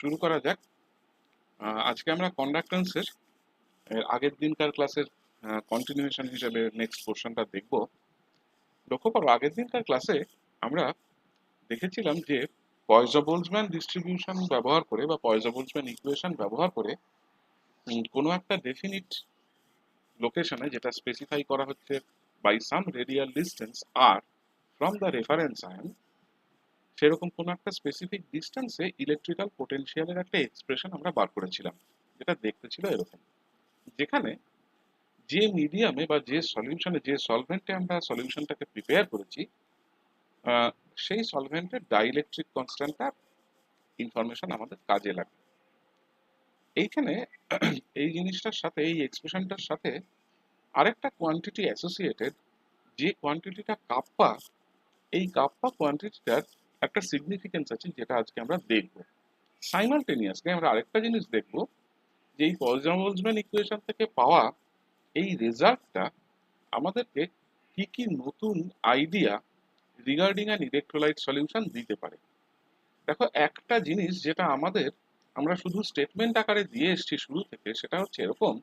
শুরু করা যাক। আজকে আমরা কন্ডাক্টেন্সের আগের দিনকার ক্লাসের কন্টিনিউশন হিসেবে নেক্সট পোর্শনটা দেখব। লক্ষ্য করো, আগের দিনকার ক্লাসে আমরা দেখেছিলাম যে পয়জো-বোলজম্যান ডিস্ট্রিবিউশন ব্যবহার করে বা পয়জো-বোলজম্যান ইকুয়েশন ব্যবহার করে কোনো একটা ডেফিনিট লোকেশনে, যেটা স্পেসিফাই করা হচ্ছে by some radial distance r from the reference ion, সেরকম কোনো একটা স্পেসিফিক ডিস্টেন্সে ইলেকট্রিক্যাল পোটেনশিয়ালের একটা এক্সপ্রেশন আমরা বার করেছিলাম, যেটা দেখতে ছিল এরকম, যেখানে যে মিডিয়ামে বা যে সলিউশনে, যে সলভেন্টে আমরা সলিউশনটাকে প্রিপেয়ার করেছি, সেই সলভেন্টের ডাইইলেকট্রিক কনস্ট্যান্টটার ইনফরমেশন আমাদের কাজে লাগে। এইখানে এই জিনিসটার সাথে, এই এক্সপ্রেশনটার সাথে আরেকটা কোয়ান্টিটি অ্যাসোসিয়েটেড, যে কোয়ান্টিটিটা কাপ্পা, এই কাপ্পা কোয়ান্টিটিটার একটা সিগনিফিকেন্স আছে, যেটা আজকে আমরা দেখব। সাইমালটেনিয়াসলি আমরা আরেকটা জিনিস দেখব, যে এই পয়জো-বোলজম্যান ইকুয়েশন থেকে পাওয়া এই রেজাল্টটা আমাদেরকে কি কি নতুন idea regarding an electrolyte solution দিতে পারে। দেখো, একটা জিনিস যেটা আমরা শুধু স্টেটমেন্ট আকারে দিয়ে এসেছি শুরু থেকে, সেটা হচ্ছে এরকম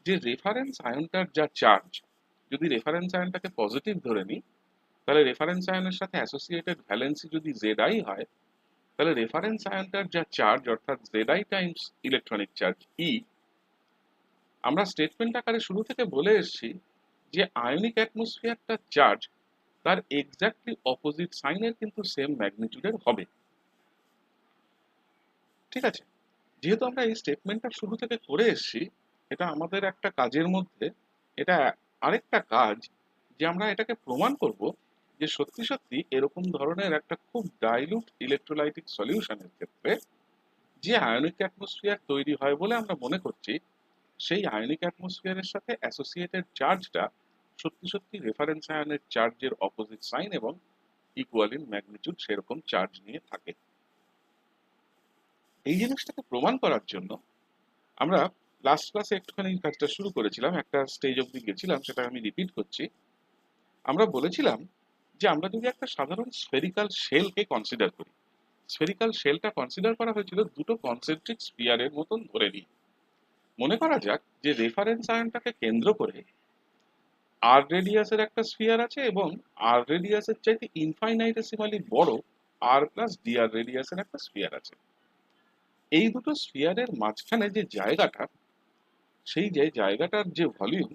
যে রেফারেন্স আয়নটার যা চার্জ, যদি রেফারেন্স আয়নটাকে পজিটিভ ধরে নিই, তাহলে রেফারেন্স আয়নের সাথে অ্যাসোসিয়েটেড ভ্যালেন্সি যদি Zi হয়, তাহলে রেফারেন্স আয়নটার যা চার্জ, অর্থাৎ Zi Times electronic charge E, আমরা স্টেটমেন্ট আকারে শুরু থেকে বলে এসেছি যে আয়নিক অ্যাটমসফিয়ারটার চার্জ তার এক্স্যাক্টলি অপোজিট সাইনের কিন্তু সেম ম্যাগনিটিউডের হবে। ঠিক আছে, যেহেতু আমরা এই স্টেটমেন্টটা শুরু থেকে করে এসেছি, এটা আমাদের একটা কাজের মধ্যে, এটা আরেকটা কাজ, যে আমরা এটাকে প্রমাণ করব যে সত্যি সত্যি এরকম ধরনের একটা খুব ডাইলুট ইলেকট্রোলাইটিক সলিউশনের ক্ষেত্রে যে আয়নিক অ্যাটমসফিয়ার তৈরি হয় বলে আমরা মনে করছি, সেই আয়নিক অ্যাটমসফিয়ারের সাথে অ্যাসোসিয়েটেড চার্জটা সত্যি সত্যি রেফারেন্স আয়নের চার্জের অপোজিট সাইন এবং ইকুয়াল ইন ম্যাগনিটিউড সেরকম চার্জ নিয়ে থাকে। এই জিনিসটাকে প্রমাণ করার জন্য আমরা লাস্ট ক্লাসে একটুখানি কাজটা শুরু করেছিলাম, একটা স্টেজ অবধি গেছিলাম, সেটা আমি রিপিট করছি। আমরা বলেছিলাম যে আমরা যদি একটা সাধারণ স্ফেরিক্যাল শেলকে কনসিডার করি, স্ফেরিক্যাল শেলটা কনসিডার করা হয়েছিল দুটো কনসেন্ট্রিক স্ফিয়ারের মতন ধরে নিই। মনে করা যাক যে রেফারেন্স আয়নটাকে কেন্দ্র করে আর রেডিয়াসের একটা স্ফিয়ার আছে এবং আর রেডিয়াসের চাইতে ইনফাইনাইটেসিমালি বড় আর প্লাস ডিআর রেডিয়াসের একটা স্ফিয়ার আছে। এই দুটো স্ফিয়ারের মাঝখানে যে জায়গাটা, সেই যে জায়গাটার যে ভলিউম,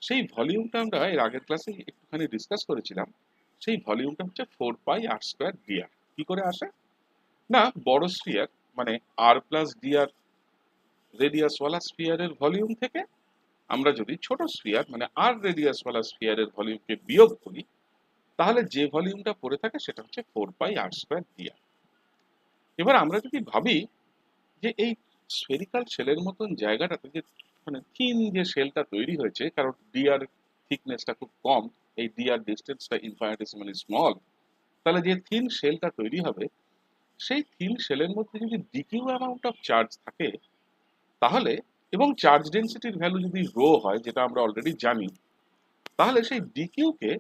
সেই ভলিউমটা আমরা এর আগের ক্লাসে একটুখানি ডিসকাস করেছিলাম। সেই ভলিউমটা হচ্ছে 4πr² dr। কি করে আসে না, বড় স্ফিয়ার মানে আর প্লাস ডিআর রেডিয়াসওয়ালা স্ফিয়ারের ভলিউম থেকে আমরা যদি ছোট স্ফিয়ার মানে আর রেডিয়াসওয়ালা স্ফিয়ারের ভলিউমকে বিয়োগ করি, তাহলে যে ভলিউমটা পড়ে থাকে সেটা হচ্ছে 4πr² dr। এবার আমরা যদি ভাবি যে এই স্ফেরিক্যাল শেলের মতন জায়গাটাতে যে মানে থিন যে শেলটা তৈরি হয়েছে, কারণ ডিআর থিকনেসটা খুব কম, এই ডিআর ডিস্টেন্সটা ইনফাইনিটেসিমালি স্মল, তাহলে যে থিন শেলটা তৈরি হবে, সেই থিন শেলের মধ্যে যদি ডিকিউ অ্যামাউন্ট অফ চার্জ থাকে, তাহলে এবং চার্জ ডেন্সিটির ভ্যালু যদি রো হয়, যেটা আমরা অলরেডি জানি, তাহলে সেই ডিকিউকে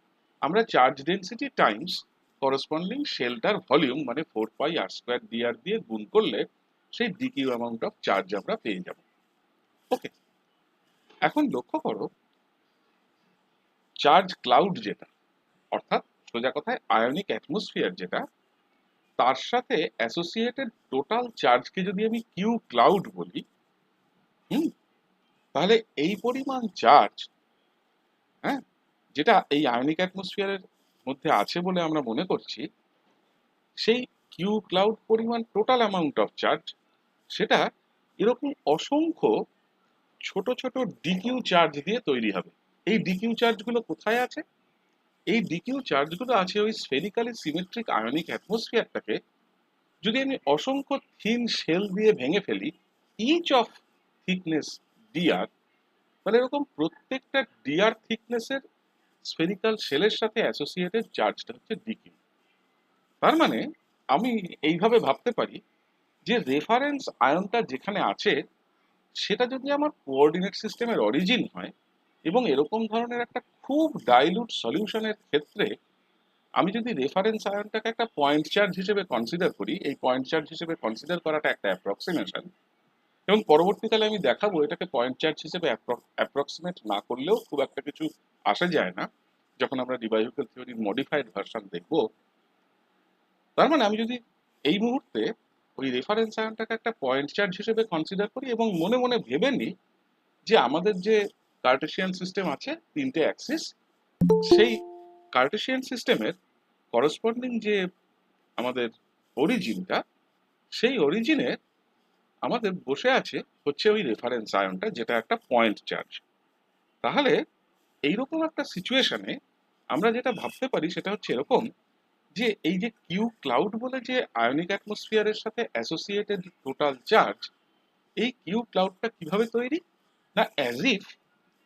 আমরা charge density Times corresponding shelter volume মানে 4πr² dr দিয়ে গুণ করলে সেই ডিকিউ অ্যামাউন্ট অফ চার্জ আমরা পেয়ে যাব। ওকে, এখন লক্ষ্য করো, চার্জ ক্লাউড যেটা, অর্থাৎ সোজা কথায় আয়নিক অ্যাটমসফিয়ার যেটা, তার সাথে অ্যাসোসিয়েটেড টোটাল চার্জকে যদি আমি কিউ ক্লাউড বলি, হুম, তাহলে এই পরিমাণ চার্জ, হ্যাঁ, যেটা এই আয়নিক অ্যাটমসফিয়ারের মধ্যে আছে বলে আমরা মনে করছি, সেই কিউ ক্লাউড পরিমাণ টোটাল অ্যামাউন্ট অফ চার্জ, সেটা এরকম অসংখ্য ছোট ছোট ডিকিউ চার্জ দিয়ে তৈরি হবে। এই ডিকিউ চার্জগুলো কোথায় আছে? এই ডিকিউ চার্জগুলো আছে ওই স্ফেরিক্যালি সিমেট্রিক আয়নিক অ্যাটমসফিয়ারটাকে যদি আমি অসংখ্য থিন শেল দিয়ে ভেঙে ফেলি, ইচ অফ থিকনেস ডিআর, তাহলে এরকম প্রত্যেকটা ডিআর থিকনেসের স্ফেরিক্যাল শেলের সাথে অ্যাসোসিয়েটেড চার্জটা হচ্ছে ডিকিউ। তার মানে আমি এইভাবে ভাবতে পারি যে রেফারেন্স আয়নটা যেখানে আছে, সেটা যদি আমার কোঅর্ডিনেট সিস্টেমের অরিজিন হয় এবং এরকম ধরনের একটা খুব ডাইলুট সলিউশনের ক্ষেত্রে আমি যদি রেফারেন্স আয়নটাকে একটা পয়েন্ট চার্জ হিসেবে কনসিডার করি, এই পয়েন্ট চার্জ হিসেবে কনসিডার করাটা একটা অ্যাপ্রক্সিমেশন, এবং পরবর্তীকালে আমি দেখাবো এটাকে পয়েন্ট চার্জ হিসেবে অ্যাপ্রক্সিমেট না করলেও খুব একটা কিছু আসা যায় না যখন আমরা ডিবাইভেবল থিওরির মডিফাইড ভার্সন দেখব। তার মানে আমি যদি এই মুহূর্তে ওই রেফারেন্স আয়নটাকে একটা পয়েন্ট চার্জ হিসেবে কনসিডার করি এবং মনে মনে ভেবে নিই যে আমাদের যে কার্টেশিয়ান সিস্টেম আছে তিনটে অ্যাক্সিস, সেই কার্টেশিয়ান সিস্টেমের করসপন্ডিং যে আমাদের অরিজিনটা, সেই অরিজিনে আমাদের বসে আছে হচ্ছে ওই রেফারেন্স আয়নটা, যেটা একটা পয়েন্ট চার্জ। তাহলে এইরকম একটা সিচুয়েশনে আমরা যেটা ভাবতে পারি সেটা হচ্ছে এরকম, যে এই যে কিউ ক্লাউড বলে যে আয়নিক অ্যাটমসফিয়ারের সাথে অ্যাসোসিয়েটেড টোটাল চার্জ, এই কিউ ক্লাউডটা কিভাবে তৈরি না, অ্যাজ ইফ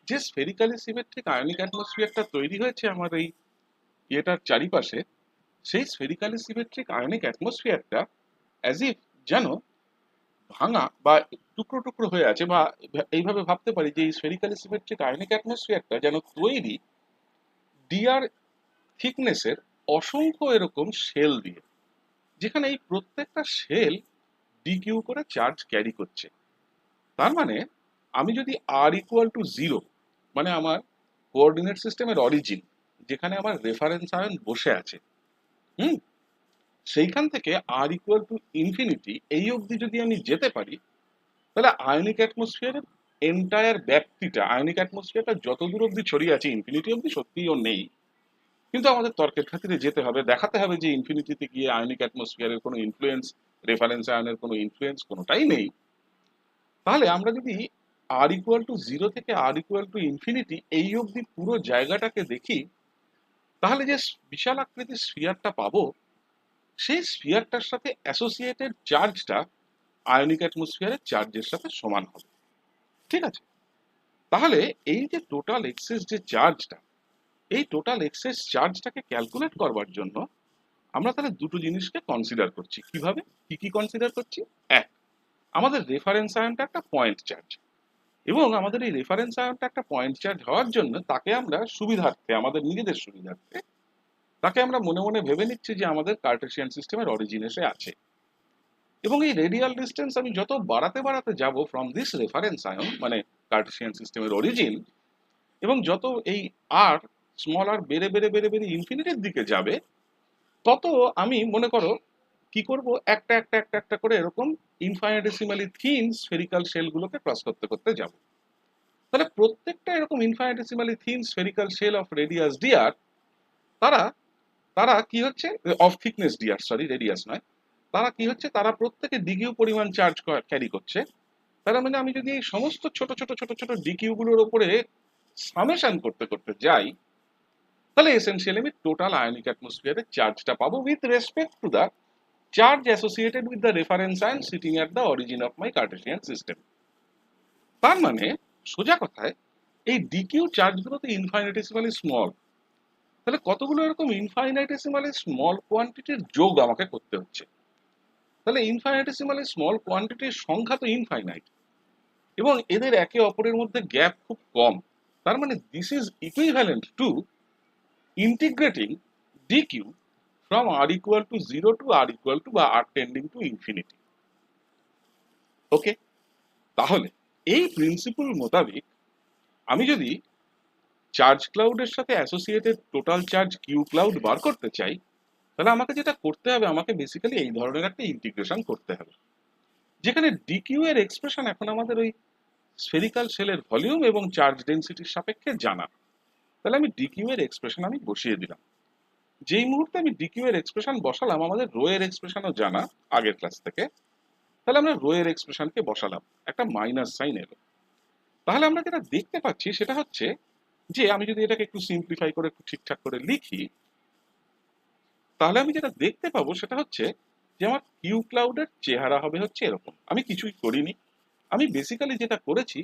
যে স্ফেরিক্যালি সিমেট্রিক আয়নিক অ্যাটমসফিয়ারটা তৈরি হয়েছে আমার এই ইয়েটার চারিপাশে, সেই স্ফেরিক্যালি সিমেট্রিক আয়নিক অ্যাটমসফিয়ারটা অ্যাজ ইফ যেন ভাঙা বা টুকরো টুকরো হয়ে আছে, বা এইভাবে ভাবতে পারি যে এই স্ফেরিক্যালি সিমেট্রিক আয়নিক অ্যাটমসফিয়ারটা যেন তৈরি ডিআর থিকনেসের অসংখ্য এরকম শেল দিয়ে, যেখানে এই প্রত্যেকটা শেল ডিকিউ করে চার্জ ক্যারি করছে। তার মানে আমি যদি আর ইকুয়াল টু জিরো, মানে আমার কোঅর্ডিনেট সিস্টেমের অরিজিন, যেখানে আমার রেফারেন্স আয়ন বসে আছে, হুম, সেইখান থেকে আর ইকুয়াল টু ইনফিনিটি এই অবধি যদি আমি যেতে পারি, তাহলে আয়নিক অ্যাটমসফিয়ারের এন্টায়ার ব্যাপ্তিটা, আয়নিক অ্যাটমসফিয়ারটা যত দূর অবধি ছড়িয়ে আছে ইনফিনিটি অবধি সত্যিই ও নেই, কিন্তু আমাদের তর্কের খাতিরে যেতে হবে, দেখাতে হবে যে ইনফিনিটিতে গিয়ে আয়নিক অ্যাটমসফিয়ারের কোনো ইনফ্লুয়েন্স, রেফারেন্স আয়নের কোনো ইনফ্লুয়েন্স কোনোটাই নেই। তাহলে আমরা যদি আর ইকুয়াল টু জিরো থেকে আর ইকুয়াল টু ইনফিনিটি এই অবধি পুরো জায়গাটাকে দেখি, তাহলে যে বিশাল আকৃতির স্ফিয়ারটা পাবো, সেই স্ফিয়ারটার সাথে অ্যাসোসিয়েটেড চার্জটা আয়নিক অ্যাটমসফিয়ারের চার্জের সাথে সমান হবে। ঠিক আছে? তাহলে এই যে টোটাল এক্সেস যে চার্জটা, এই টোটাল এক্সেস চার্জটাকে ক্যালকুলেট করবার জন্য আমরা তাহলে দুটো জিনিসকে কনসিডার করছি। কিভাবে, কি কি কনসিডার করছি? এক, আমাদের রেফারেন্স আয়নটা একটা পয়েন্ট চার্জ, এবং আমাদের এই রেফারেন্স আয়নটা একটা পয়েন্ট চার্জ হওয়ার জন্য তাকে আমরা সুবিধার্থে, আমাদের নিজেদের সুবিধার্থে, তাকে আমরা মনে মনে ভেবে নিচ্ছি যে আমাদের কার্টেশিয়ান সিস্টেমের অরিজিন এসে আছে, এবং এই রেডিয়াল ডিস্টেন্স আমি যত বাড়াতে বাড়াতে যাব ফ্রম দিস রেফারেন্স আয়ন, মানে কার্টেশিয়ান সিস্টেমের অরিজিন, এবং যত এই আর স্মল আর বেড়ে বেড়ে বেড়ে বেড়ে ইনফিনিটির দিকে যাবে, তত আমি মনে করো কি করব, একটা একটা একটা একটা করে এরকম ইনফাইনিটেসিমালি থিন স্ফেরিক্যাল শেলগুলোকে ক্রস করতে করতে যাব। তাহলে প্রত্যেকটা এরকম infinitesimally thin spherical shell of radius dr, তারা তারা কি হচ্ছে, of thickness dr, sorry radius নয়, তারা কি হচ্ছে, তারা প্রত্যেকে ডিকিউ পরিমাণ চার্জ ক্যারি করছে। তার মানে আমি যদি এই সমস্ত ছোট ছোট ছোট ছোট ডিকিউ গুলোর উপরে সামেশন করতে করতে যাই, তাহলে এসেনশিয়ালি আমি টোটাল আয়নিক অ্যাটমসফিয়ারের চার্জটা পাবো with respect to the charge associated with the reference ion sitting at the origin of my Cartesian system. তার মানে সোজা কথায় এই ডিকিউ চার্জগুলো তো ইনফাইনিটেসিমালি স্মল, তাহলে কতগুলো এরকম ইনফাইনিটেসিমালি স্মল কোয়ান্টিটির যোগ আমাকে করতে হচ্ছে। তাহলে ইনফাইনিটেসিমালি স্মল কোয়ান্টিটির সংখ্যা তো ইনফাইনাইট, এবং এদের একে অপরের মধ্যে গ্যাপ খুব কম। তার মানে this is equivalent to integrating DQ from r equal to 0 to r equal to বা r tending to infinity. Okay, তাহলে এই প্রিন্সিপল মোতাবেক আমি যদি চার্জ ক্লাউডের সাথে associated total charge Q cloud বার করতে চাই, তাহলে আমাকে যেটা করতে হবে, আমাকে বেসিক্যালি এই ধরনের একটা ইন্টিগ্রেশন করতে হবে, যেখানে ডিকিউ এর এক্সপ্রেশন এখন আমাদের ওই স্ফেরিক্যাল শেলের ভলিউম এবং চার্জ ডেনসিটির সাপেক্ষে জানা। তাহলে আমি ডিকিউ এর এক্সপ্রেশন আমি বসিয়ে দিলাম। যেই মুহূর্তে আমি ডিকিউ এর এক্সপ্রেশন বসালাম, আমাদের রো এর এক্সপ্রেশনও জানা আগের ক্লাস থেকে, তাহলে আমরা রো এর এক্সপ্রেশনকে বসালাম, একটা মাইনাস সাইন এলো। তাহলে আমরা যেটা দেখতে পাচ্ছি সেটা হচ্ছে যে আমি যদি এটাকে একটু সিম্পলিফাই করে একটু ঠিকঠাক করে লিখি, তাহলে আমি যেটা দেখতে পাবো সেটা হচ্ছে যে আমার কিউ ক্লাউডের চেহারা হবে হচ্ছে এরকম। আমি কিছুই করিনি, আমি বেসিক্যালি যেটা করেছি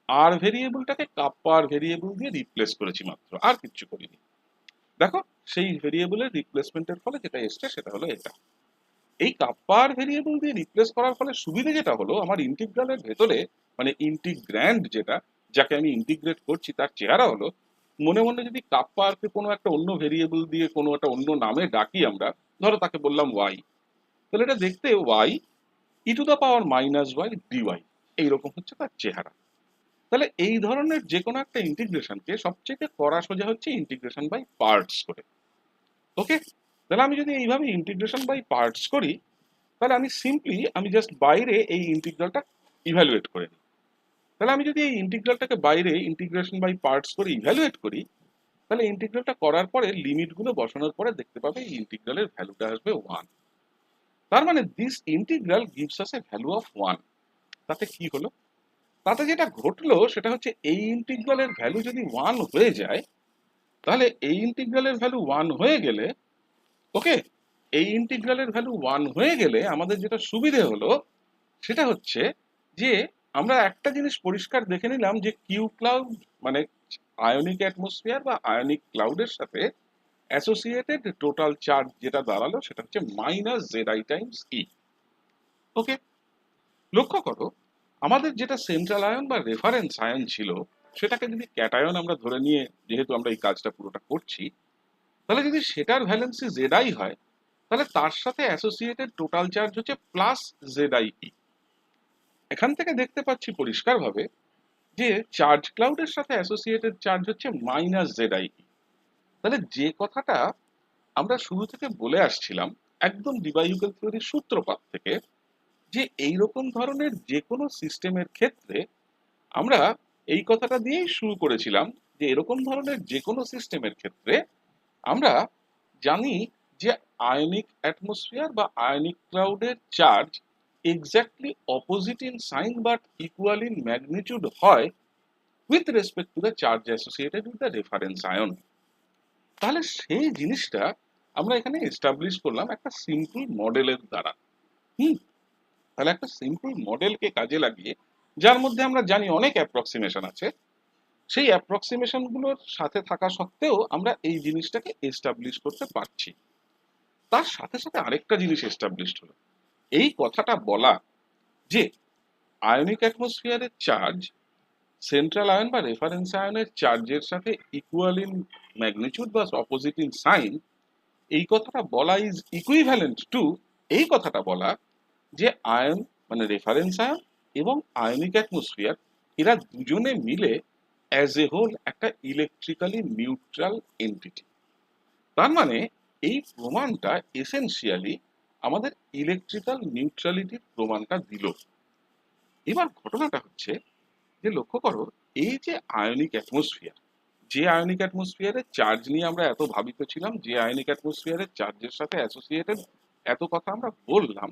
আর ভেরিয়েবলটাকে কাপ্পা আর ভেরিয়েবল দিয়ে রিপ্লেস করেছি মাত্র, আর কিচ্ছু করিনি। দেখো সেই ভেরিয়েবলের রিপ্লেসমেন্টের ফলে যেটা এসছে সেটা হলো এটা। এই কাপ্পার ভেরিয়েবল দিয়ে রিপ্লেস করার ফলে সুবিধা যেটা হলো, আমার ইন্টিগ্রালের ভেতরে মানে ইন্টিগ্র্যান্ড যেটা, যাকে আমি ইন্টিগ্রেট করছি, তার চেহারা হলো মনে মনে যদি কাপ্পা আরকে কোনো একটা অন্য ভেরিয়েবল দিয়ে কোনো একটা অন্য নামে ডাকি আমরা, ধরো তাকে বললাম ওয়াই, তাহলে এটা দেখতে y e to the power minus y dy এইরকম হচ্ছে তার চেহারা। তাহলে এই ধরনের যে কোনো একটা ইন্টিগ্রেশনকে সবচেয়ে করা সোজা হচ্ছে ইন্টিগ্রেশন বাই পার্টস করে। ওকে, তাহলে আমি যদি এইভাবে ইন্টিগ্রেশন বাই পার্টস করি, তাহলে আমি জাস্ট বাইরে এই ইন্টিগ্রালটা ইভ্যালুয়েট করে নিই। তাহলে আমি যদি এই ইন্টিগ্রালটাকে বাইরে ইন্টিগ্রেশন বাই পার্টস করে ইভ্যালুয়েট করি, তাহলে ইন্টিগ্রালটা করার পরে লিমিটগুলো বসানোর পরে দেখতে পাবে এই ইন্টিগ্রালের ভ্যালুটা আসবে 1। তার মানে this integral gives us a value of 1। তাতে কি হলো? তাতে যেটা ঘটলো সেটা হচ্ছে এই ইন্টিগ্রালের ভ্যালু যদি 1 হয়ে যায়, তাহলে এই ইন্টিগ্রালের ভ্যালু 1 হয়ে গেলে, ওকে, এই ইন্টিগ্রালের ভ্যালু 1 হয়ে গেলে আমাদের যেটা সুবিধে হলো সেটা হচ্ছে যে আমরা একটা জিনিস পরিষ্কার দেখে নিলাম যে কিউ ক্লাউড মানে আয়নিক অ্যাটমসফিয়ার বা আয়নিক ক্লাউডের সাথে অ্যাসোসিয়েটেড টোটাল চার্জ যেটা দাঁড়ালো সেটা হচ্ছে মাইনাস জেড আই টাইমস ই। ওকে, লক্ষ্য করো আমাদের যেটা সেন্ট্রাল আয়ন বা রেফারেন্স আয়ন ছিল সেটাকে যদি ক্যাটায়ন আমরা ধরে নিয়ে যেহেতু আমরা এই কাজটা পুরোটা করছি, তাহলে যদি সেটার ভ্যালেন্সি জেড আই হয়, তাহলে তার সাথে অ্যাসোসিয়েটেড টোটাল চার্জ হচ্ছে প্লাস জেড আই ই। এখান থেকে দেখতে পাচ্ছি পরিষ্কারভাবে যে চার্জ ক্লাউডের সাথে অ্যাসোসিয়েটেড চার্জ হচ্ছে মাইনাস জেড আই ই। তাহলে যে কথাটা আমরা শুরু থেকে বলে আসছিলাম একদম ডিবাইউকেল থিওরির সূত্রপাত থেকে, যে এইরকম ধরনের যে কোনো সিস্টেমের ক্ষেত্রে আমরা এই কথাটা দিয়েই শুরু করেছিলাম যে এরকম ধরনের যে কোনো সিস্টেমের ক্ষেত্রে আমরা জানি যে আয়নিক অ্যাটমসফিয়ার বা আয়নিক ক্লাউডের charge exactly opposite in sign but equal in magnitude হয় with respect to the charge associated with the reference ion. তাহলে সেই জিনিসটা আমরা এখানে এস্টাবলিশ করলাম একটা সিম্পল মডেলের দ্বারা। হুম, তাহলে একটা সিম্পল মডেলকে কাজে লাগিয়ে, যার মধ্যে আমরা জানি অনেক অ্যাপ্রক্সিমেশন আছে, সেই অ্যাপ্রক্সিমেশন গুলোর সাথে থাকা সত্ত্বেও আমরা এই জিনিসটাকে এস্টাবলিশ করতে পারছি। তার সাথে সাথে আরেকটা জিনিস এস্টাবলিশড হলো, এই কথাটা বলা যে আয়নিক অ্যাটমসফিয়ারের চার্জ সেন্ট্রাল আয়ন বা রেফারেন্স আয়নের চার্জের সাথে ইকুয়াল ইন ম্যাগনিটিউড বা অপোজিট ইন সাইন, এই কথাটা বলা ইজ ইকুইভ্যালেন্ট টু এই কথাটা বলা যে আয়ন মানে রেফারেন্স আয়ন এবং আয়নিক অ্যাটমসফিয়ার এরা দুজনে মিলে অ্যাজ এ হোল একটা ইলেকট্রিক্যালি নিউট্রাল এন্টিটি। তার মানে এই প্রমাণটা এসেনশিয়ালি আমাদের ইলেকট্রিক্যাল নিউট্রালিটির প্রমাণটা দিল। এবার ঘটনাটা হচ্ছে যে লক্ষ্য করো এই যে আয়নিক অ্যাটমসফিয়ার, যে আয়নিক অ্যাটমসফিয়ারের চার্জ নিয়ে আমরা এত ভাবিত ছিলাম, যে আয়নিক অ্যাটমসফিয়ারের চার্জের সাথে অ্যাসোসিয়েটেড এত কথা আমরা বললাম,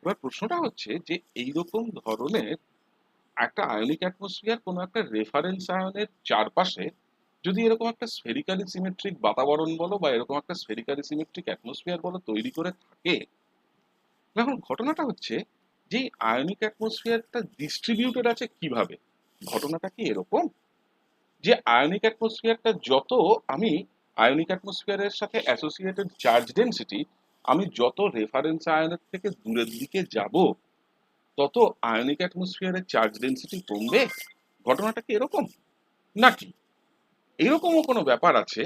এবার প্রশ্নটা হচ্ছে যে এইরকম ধরনের একটা আয়নিক অ্যাটমসফিয়ার কোনো একটা রেফারেন্স আয়নের চারপাশে যদি এরকম একটা স্ফেরিক্যালি সিমেট্রিক বাতাবরণ বলো বা এরকম একটা স্ফেরিক্যালি সিমেট্রিক অ্যাটমসফিয়ার বলো তৈরি করে থাকে, এখন ঘটনাটা হচ্ছে যে আয়নিক অ্যাটমসফিয়ারটা ডিস্ট্রিবিউটেড আছে কিভাবে? ঘটনাটা কি এরকম যে আয়নিক অ্যাটমসফিয়ারটা যত আমি আয়নিক অ্যাটমসফিয়ারের সাথে অ্যাসোসিয়েটেড চার্জ ডেনসিটি আমি যত রেফারেন্স আয়নের থেকে দূরের দিকে যাব তত আয়নিক অ্যাটমসফিয়ারের চার্জ ডেনসিটি কমবে? ঘটনাটা কি এরকম নাকি এরকমও কোনো ব্যাপার আছে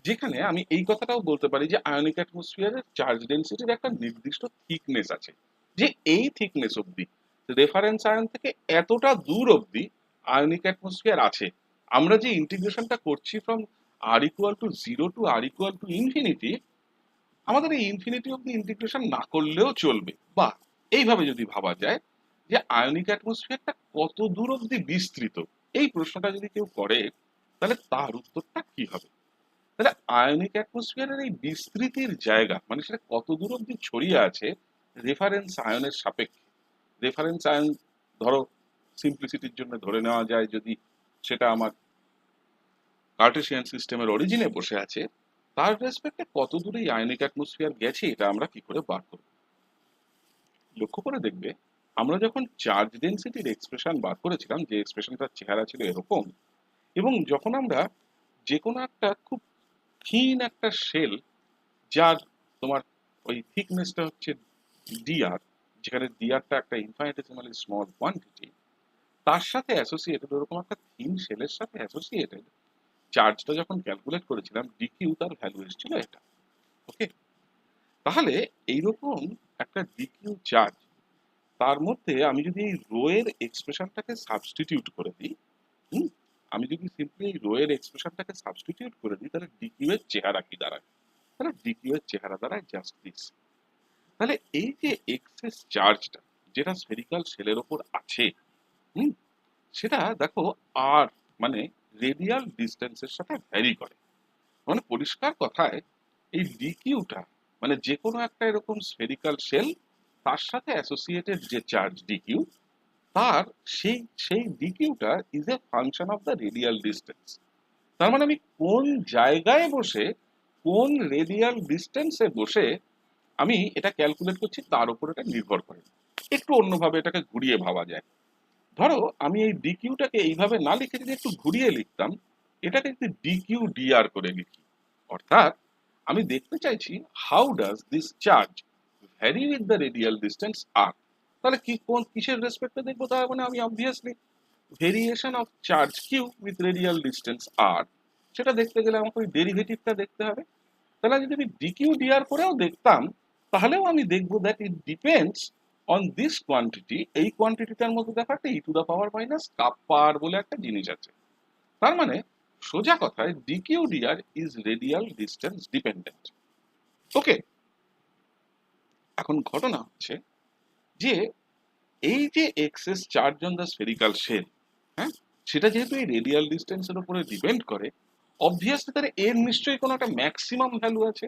যেখানে আমি এই কথাটাও বলতে পারি যে আয়নিক অ্যাটমসফিয়ারের চার্জ ডেনসিটির একটা নির্দিষ্ট থিকনেস আছে, যে এই থিকনেস অবধি রেফারেন্স আয়ন থেকে এতটা দূর অবধি আয়নিক অ্যাটমসফিয়ার আছে। আমরা যে ইন্টিগ্রেশনটা করছি from r equal to zero to r equal to infinity, আমাদের এই ইনফিনিটি অব্দি ইন্টিগ্রেশন না করলেও চলবে, বা এইভাবে যদি ভাবা যায় যে আয়নিক অ্যাটমসফিয়ারটা কত দূর অব্দি বিস্তৃত, এই প্রশ্নটা যদি কেউ করে তাহলে তার উত্তরটা কি হবে? তাহলে আয়নিক অ্যাটমসফিয়ারের এই বিস্তৃতির জায়গা মানে সেটা কত দূর অব্দি ছড়িয়ে আছে রেফারেন্স আয়নের সাপেক্ষে। রেফারেন্স আয়ন ধরো সিম্পলিসিটির জন্য ধরে নেওয়া যায় যদি সেটা আমার কার্টেসিয়ান সিস্টেমের অরিজিনে বসে আছে, তার রেসপেক্টে কত দূরে এই আয়নিক অ্যাটমসফিয়ার গেছে এটা আমরা কি করে বার করব? লক্ষ্য করে দেখবে আমরা যখন চার্জ ডেনসিটির এক্সপ্রেশন বার করেছিলাম, যে এক্সপ্রেশনটার চেহারা ছিল এরকম, এবং যখন আমরা যে কোনো একটা খুব থিন একটা শেল যার তোমার ওই থিকনেসটা হচ্ছে ডিআর, যেখানে ডিআরটা একটা ইনফাইনিটেসিমালি স্মল কোয়ান্টিটি, তার সাথে অ্যাসোসিয়েটেড ওরকম একটা থিন শেলের সাথে অ্যাসোসিয়েটেড চার্জটা যখন ক্যালকুলেট করেছিলাম ডিকিউ তার ভ্যালু এসেছিল এটা। ওকে, তাহলে এইরকম একটা ডিকিউ চার্জ, তার মধ্যে আমি যদি এই রো এর এক্সপ্রেশনটাকে সাবস্টিটিউট করে দিই, হুম, আমি যদি সিম্পলি এই রো এর এক্সপ্রেশনটাকে সাবস্টিটিউট করে দিই, তাহলে ডিকিউ এর চেহারা কি দাঁড়ায়? তাহলে ডিকিউ এর চেহারা দাঁড়ায় জাস্ট দিস। তাহলে এই যে এক্সেস চার্জটা যেটা স্ফেরিক্যাল শেলের ওপর আছে, হুম, সেটা দেখো আর মানে রেডিয়াল ডিস্টেন্সের সাথে ভ্যারি করে। মানে পরিষ্কার কথায় এই ডিকিউটা মানে যে কোনো একটা এরকম স্ফেরিক্যাল শেল, তার সাথে অ্যাসোসিয়েটেড যে চার্জ ডিকিউ, তার সেই সেই ডিকিউটা is a function of the radial distance. তার মানে আমি কোন জায়গায় বসে, কোন রেডিয়াল ডিস্টেন্সে বসে আমি এটা ক্যালকুলেট করছি তার উপর এটা নির্ভর করে। একটু অন্যভাবে এটাকে ঘুরিয়ে ভাবা যায়। ধরো আমি এই ডিকিউটাকে এইভাবে না লিখে যদি একটু ঘুরিয়ে লিখতাম, এটাকে একটু ডিকিউ ডিআর করে লিখি। অর্থাৎ আমি দেখতে চাইছি how does this charge vary with the radial distance r. তাহলে কি কোন কিসের রেসপেক্টে দেখবো? তার মানে আমি obviously variation of charge q with radial distance r, সেটা দেখতে গেলে আমাকে ওই ডেরিভেটিভটা দেখতে হবে। তাহলে যদি আমি ডিকিউ ডিআর করেও দেখতাম, তাহলেও আমি দেখবো that it depends on this quantity. এই কোয়ান্টিটিটার মধ্যে দেখো একটা e to the power minus kappa r বলে একটা জিনিস আছে। তার মানে সোজা কথায় d q DR is radial distance dependent. Okay, এখন ঘটনা হচ্ছে যে এই যে excess charge on the spherical shell, হ্যাঁ, সেটা যেহেতু এই রেডিয়াল ডিস্টেন্সের উপরে ডিপেন্ড করে, অবভিয়াসলি তাহলে এর নিশ্চয়ই কোনো একটা ম্যাক্সিমাম ভ্যালু আছে,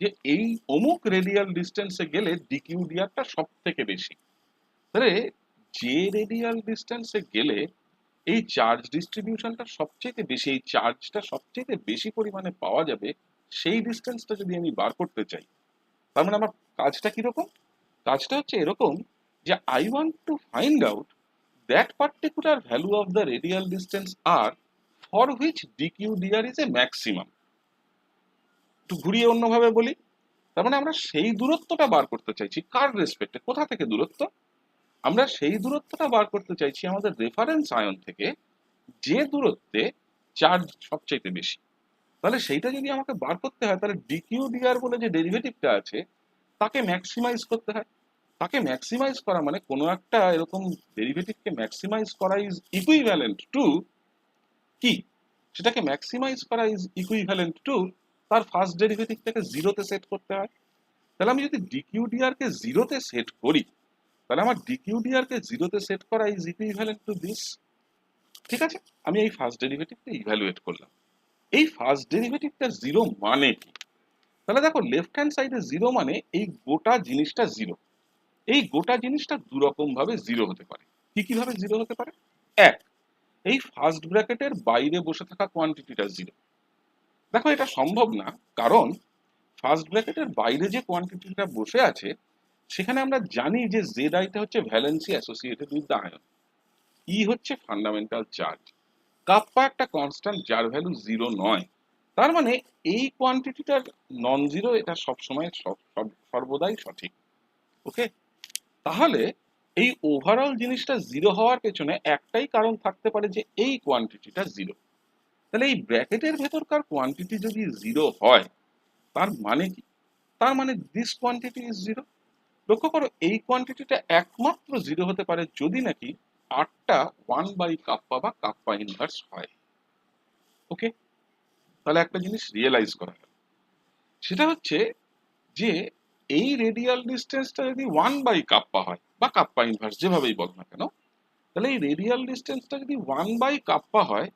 যে এই অমুক রেডিয়াল ডিস্টেন্সে গেলে ডিকিউ ডিআরটা সব থেকে বেশি। তাহলে যে রেডিয়াল ডিস্টেন্সে গেলে এই চার্জ ডিস্ট্রিবিউশনটা সবচেয়ে বেশি, এই চার্জটা সবচেয়ে বেশি পরিমাণে পাওয়া যাবে, সেই ডিস্টেন্সটা যদি আমি বার করতে চাই, তার মানে আমার কাজটা কিরকম? কাজটা হচ্ছে এরকম যে I want to find out that particular value of the radial distance r for which dq DR is a maximum. একটু ঘুরিয়ে অন্যভাবে বলি, তার মানে আমরা সেই দূরত্বটা বার করতে চাইছি কার রেসপেক্টে, কোথা থেকে দূরত্ব? আমরা সেই দূরত্বটা বার করতে চাইছি আমাদের রেফারেন্স আয়ন থেকে, যে দূরত্বে চার্জ সবচাইতে বেশি। তাহলে সেইটা যদি আমাকে বার করতে হয়, তাহলে ডিকিউ ডিআর বলে যে ডেরিভেটিভটা আছে, তাকে ম্যাক্সিমাইজ করতে হয়। তাকে ম্যাক্সিমাইজ করা মানে কোনো একটা এরকম ডেরিভেটিভকে ম্যাক্সিমাইজ করা ইজ ইকুইভ্যালেন্ট টু কি? সেটাকে ম্যাক্সিমাইজ করা ইজ ইকুইভ্যালেন্ট টু তার ফার্স্ট ডেরিভেটিভটাকে জিরোতে সেট করতে হয়। তাহলে আমি যদি ডিকিউ ডিআর কে জিরোতে সেট করি, তাহলে আমার ডিকিউ ডিআর কে জিরোতে সেট করা ইজ ইকুইভ্যালেন্ট টু দিস। ঠিক আছে, আমি এই ফার্স্ট ডেরিভেটিভটা ইভ্যালুয়েট করলাম। এই ফার্স্ট ডেরিভেটিভটা জিরো মানে কি? তাহলে দেখো লেফট হ্যান্ড সাইডে জিরো মানে এই গোটা জিনিসটা জিরো। এই গোটা জিনিসটা দু রকম ভাবে জিরো হতে পারে। কি কি ভাবে জিরো হতে পারে? এক, এই ফার্স্ট ব্র্যাকেটের বাইরে বসে থাকা কোয়ান্টিটিটা জিরো। দেখো এটা সম্ভব না, কারণ ফার্স্ট ব্র্যাকেটের বাইরে যে কোয়ান্টিটিটা বসে আছে, সেখানে আমরা জানি যে জেড আইটা হচ্ছে valency associated with the ion, e হচ্ছে ফান্ডামেন্টাল চার্জ, কাপ্পা একটা কনস্ট্যান্ট যার ভ্যালু জিরো নয়। তার মানে এই কোয়ান্টিটিটার নন জিরো, এটা সবসময় সর্বদাই সঠিক। ওকে, তাহলে এই ওভারঅল জিনিসটা জিরো হওয়ার পেছনে একটাই কারণ থাকতে পারে, যে এই কোয়ান্টিটিটা জিরো। তাহলে এই ব্র্যাকেটের ভেতরকার কোয়ান্টিটি যদি জিরো হয়, তার মানে কি? তার মানে দিস কোয়ান্টিটি ইজ জিরো। লক্ষ্য করো, এই কোয়ান্টিটিটা একমাত্র জিরো হতে পারে যদি নাকি আটটা ওয়ান বাই কাপ্পা বা কাপ্পা ইনভার্স হয়। ওকে, তাহলে একটা জিনিস রিয়েলাইজ করা গেল, সেটা হচ্ছে যে এই রেডিয়াল ডিস্টেন্সটা যদি ওয়ান বাই কাপ্পা হয় বা কাপ্পা ইনভার্স যেভাবেই বল না কেন, তাহলে এই রেডিয়াল ডিস্টেন্সটা যদি ওয়ান বাই কাপ্পা হয়,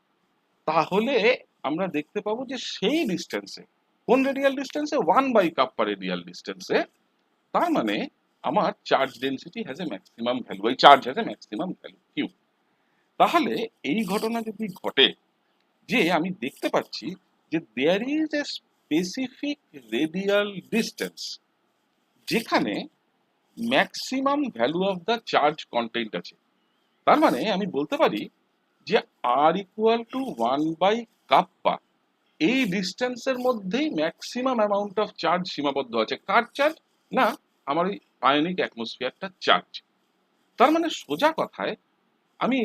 তাহলে আমরা দেখতে পাবো যে সেই ডিস্টেন্সে, কোন রেডিয়াল ডিস্টেন্সে? ওয়ান বাই কাপ্পা রেডিয়াল ডিস্টেন্সে, তার মানে আমার charge density has a maximum value, এই charge has a maximum value q. তাহলে এই ঘটনা যদি ঘটে যে আমি দেখতে পাচ্ছি যে there is a specific radial distance যেখানে maximum value of the charge content আছে, তার মানে আমি বলতে পারি যে r equal to one by kappa, এই ডিস্টেন্সের মধ্যেই ম্যাক্সিমাম অ্যামাউন্ট অফ চার্জ সীমাবদ্ধ আছে। কার চার্জ? না, আমার ওই আয়নিক অ্যাটমসফিয়ারটার চার্জ। তার মানে সোজা কথায় আমি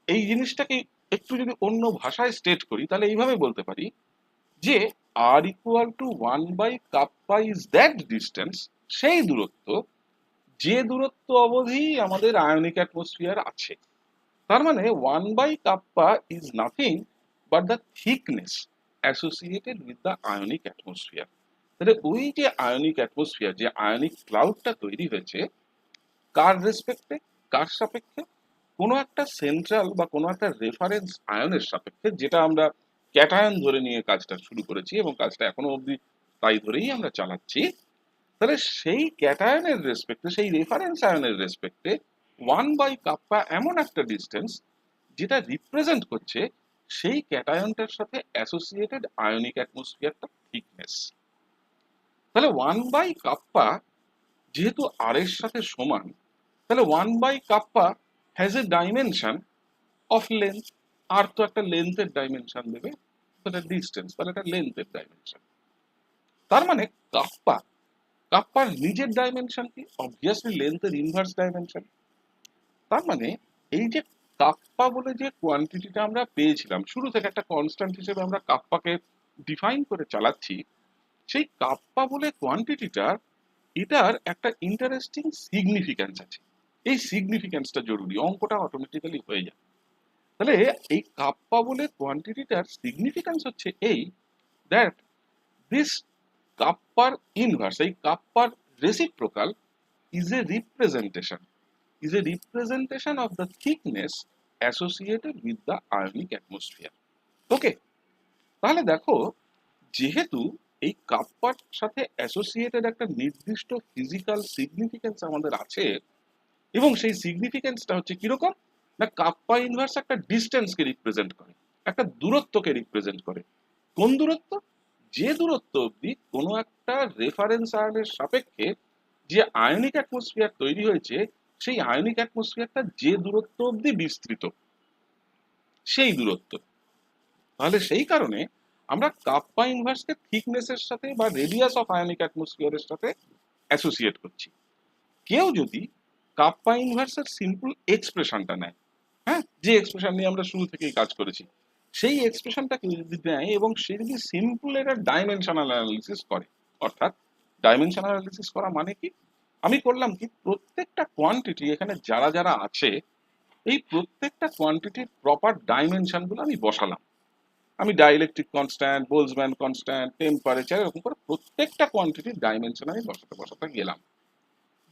এই জিনিসটাকে একটু যদি অন্য ভাষায় স্টেট করি তাহলে এইভাবে বলতে পারি যে r equal to one by kappa is that distance, সেই দূরত্ব যে দূরত্ব অবধি আমাদের আয়নিক অ্যাটমসফিয়ার আছে। তার মানে one by kappa is nothing but the thickness associated with the ionic atmosphere. তাহলে ওই যে আয়নিক অ্যাটমসফিয়ার, যে আয়নিক ক্লাউডটা তৈরি হয়েছে, কার রেসপেক্টে, কার সাপেক্ষে? কোনো একটা সেন্ট্রাল বা কোনো একটা রেফারেন্স আয়নের সাপেক্ষে, যেটা আমরা ক্যাটায়ন ধরে নিয়ে কাজটা শুরু করেছি এবং কাজটা এখনো অবধি তাই ধরেই আমরা চালাচ্ছি। তাহলে সেই ক্যাটায়নের রেসপেক্টে, সেই রেফারেন্স আয়নের রেসপেক্টে 1/কাপ্পা এমন একটা ডিস্টেন্স যেটা রিপ্রেজেন্ট করছে সেই ক্যাটায়নটার সাথে অ্যাসোসিয়েটেড আয়নিক অ্যাটমসফিয়ারটা থিকনেস। তাহলে 1/কাপ্পা যেহেতু আর এর সাথে সমান, তাহলে one by kappa has a dimension of length. আর তো একটা লেন্থের ডাইমেনশন দেবে, সেটা ডিস্টেন্স, তাহলে এটা লেন্থের ডাইমেনশন। তার মানে কাপ্পা, কাপ্পার নিজের ডাইমেনশন কি? অবভিয়াসলি লেন্থের ইনভার্স ডাইমেনশন। তার মানে এই যে কাপ্পা বলে যে কোয়ান্টিটিটা আমরা পেয়েছিলাম, শুরু থেকে একটা কনস্ট্যান্ট হিসেবে আমরা কাপ্পাকে ডিফাইন করে চালাচ্ছি, সেই কাপ্পা বলে কোয়ান্টিটিটার, এটার একটা ইন্টারেস্টিং সিগনিফিক্যান্স আছে। এই সিগনিফিক্যান্সটা জরুরি, অঙ্কটা অটোমেটিক্যালি হয়ে যায়। তাহলে এই কাপ্পা বলে কোয়ান্টিটিটার সিগনিফিক্যান্স হচ্ছে এই, দ্যাট দিস কাপ্পার ইনভার্স, এই Kupffer reciprocal is a representation, is a representation of the thickness associated with the ionic atmosphere. ওকে, তাহলে দেখো, যেহেতু এই কাপ্পার সাথে অ্যাসোসিয়েটেড একটা নির্দিষ্ট ফিজিক্যাল সিগনিফিকেন্স আমাদের আছে, এবং সেই সিগনিফিকেন্সটা হচ্ছে কিরকম না, কাপ্পা ইনভার্স একটা ডিস্টেন্সকে রিপ্রেজেন্ট করে, একটা দূরত্বকে রিপ্রেজেন্ট করে। কোন দূরত্ব? যে দূরত্ব অবধি কোনো একটা রেফারেন্স আয়নের সাপেক্ষে যে আয়নিক অ্যাটমসফিয়ার তৈরি হয়েছে, সেই আয়নিক অ্যাটমসফিয়ারটা যে দূরত্ব অবধি বিস্তৃত, সেই দূরত্ব। তাহলে সেই কারণে আমরা কাপ্পা ইনভার্সকে থিকনেসের সাথে বা রেডিয়াস অফ আয়নিক অ্যাটমসফিয়ারের সাথে অ্যাসোসিয়েট করছি। কেউ যদি কাপ্পা ইনভার্সের সিম্পল এক্সপ্রেশনটা নেয়, হ্যাঁ, যে এক্সপ্রেশন নিয়ে আমরা শুরু থেকেই কাজ করেছি, সেই এক্সপ্রেশনটাকে যদি নেয় এবং সে যদি সিম্পল এটা ডাইমেনশনাল অ্যানালিসিস করে, অর্থাৎ ডাইমেনশনাল অ্যানালিসিস করা মানে কি? আমি করলাম কি, প্রত্যেকটা কোয়ান্টিটি এখানে যারা যারা আছে, এই প্রত্যেকটা কোয়ান্টিটির প্রপার ডাইমেনশন গুলো আমি বসালাম। আমি dielectric constant, Boltzmann constant, temperature, এরকম করে প্রত্যেকটা কোয়ান্টিটির ডাইমেনশন আমি বসাতে বসাতে গেলাম।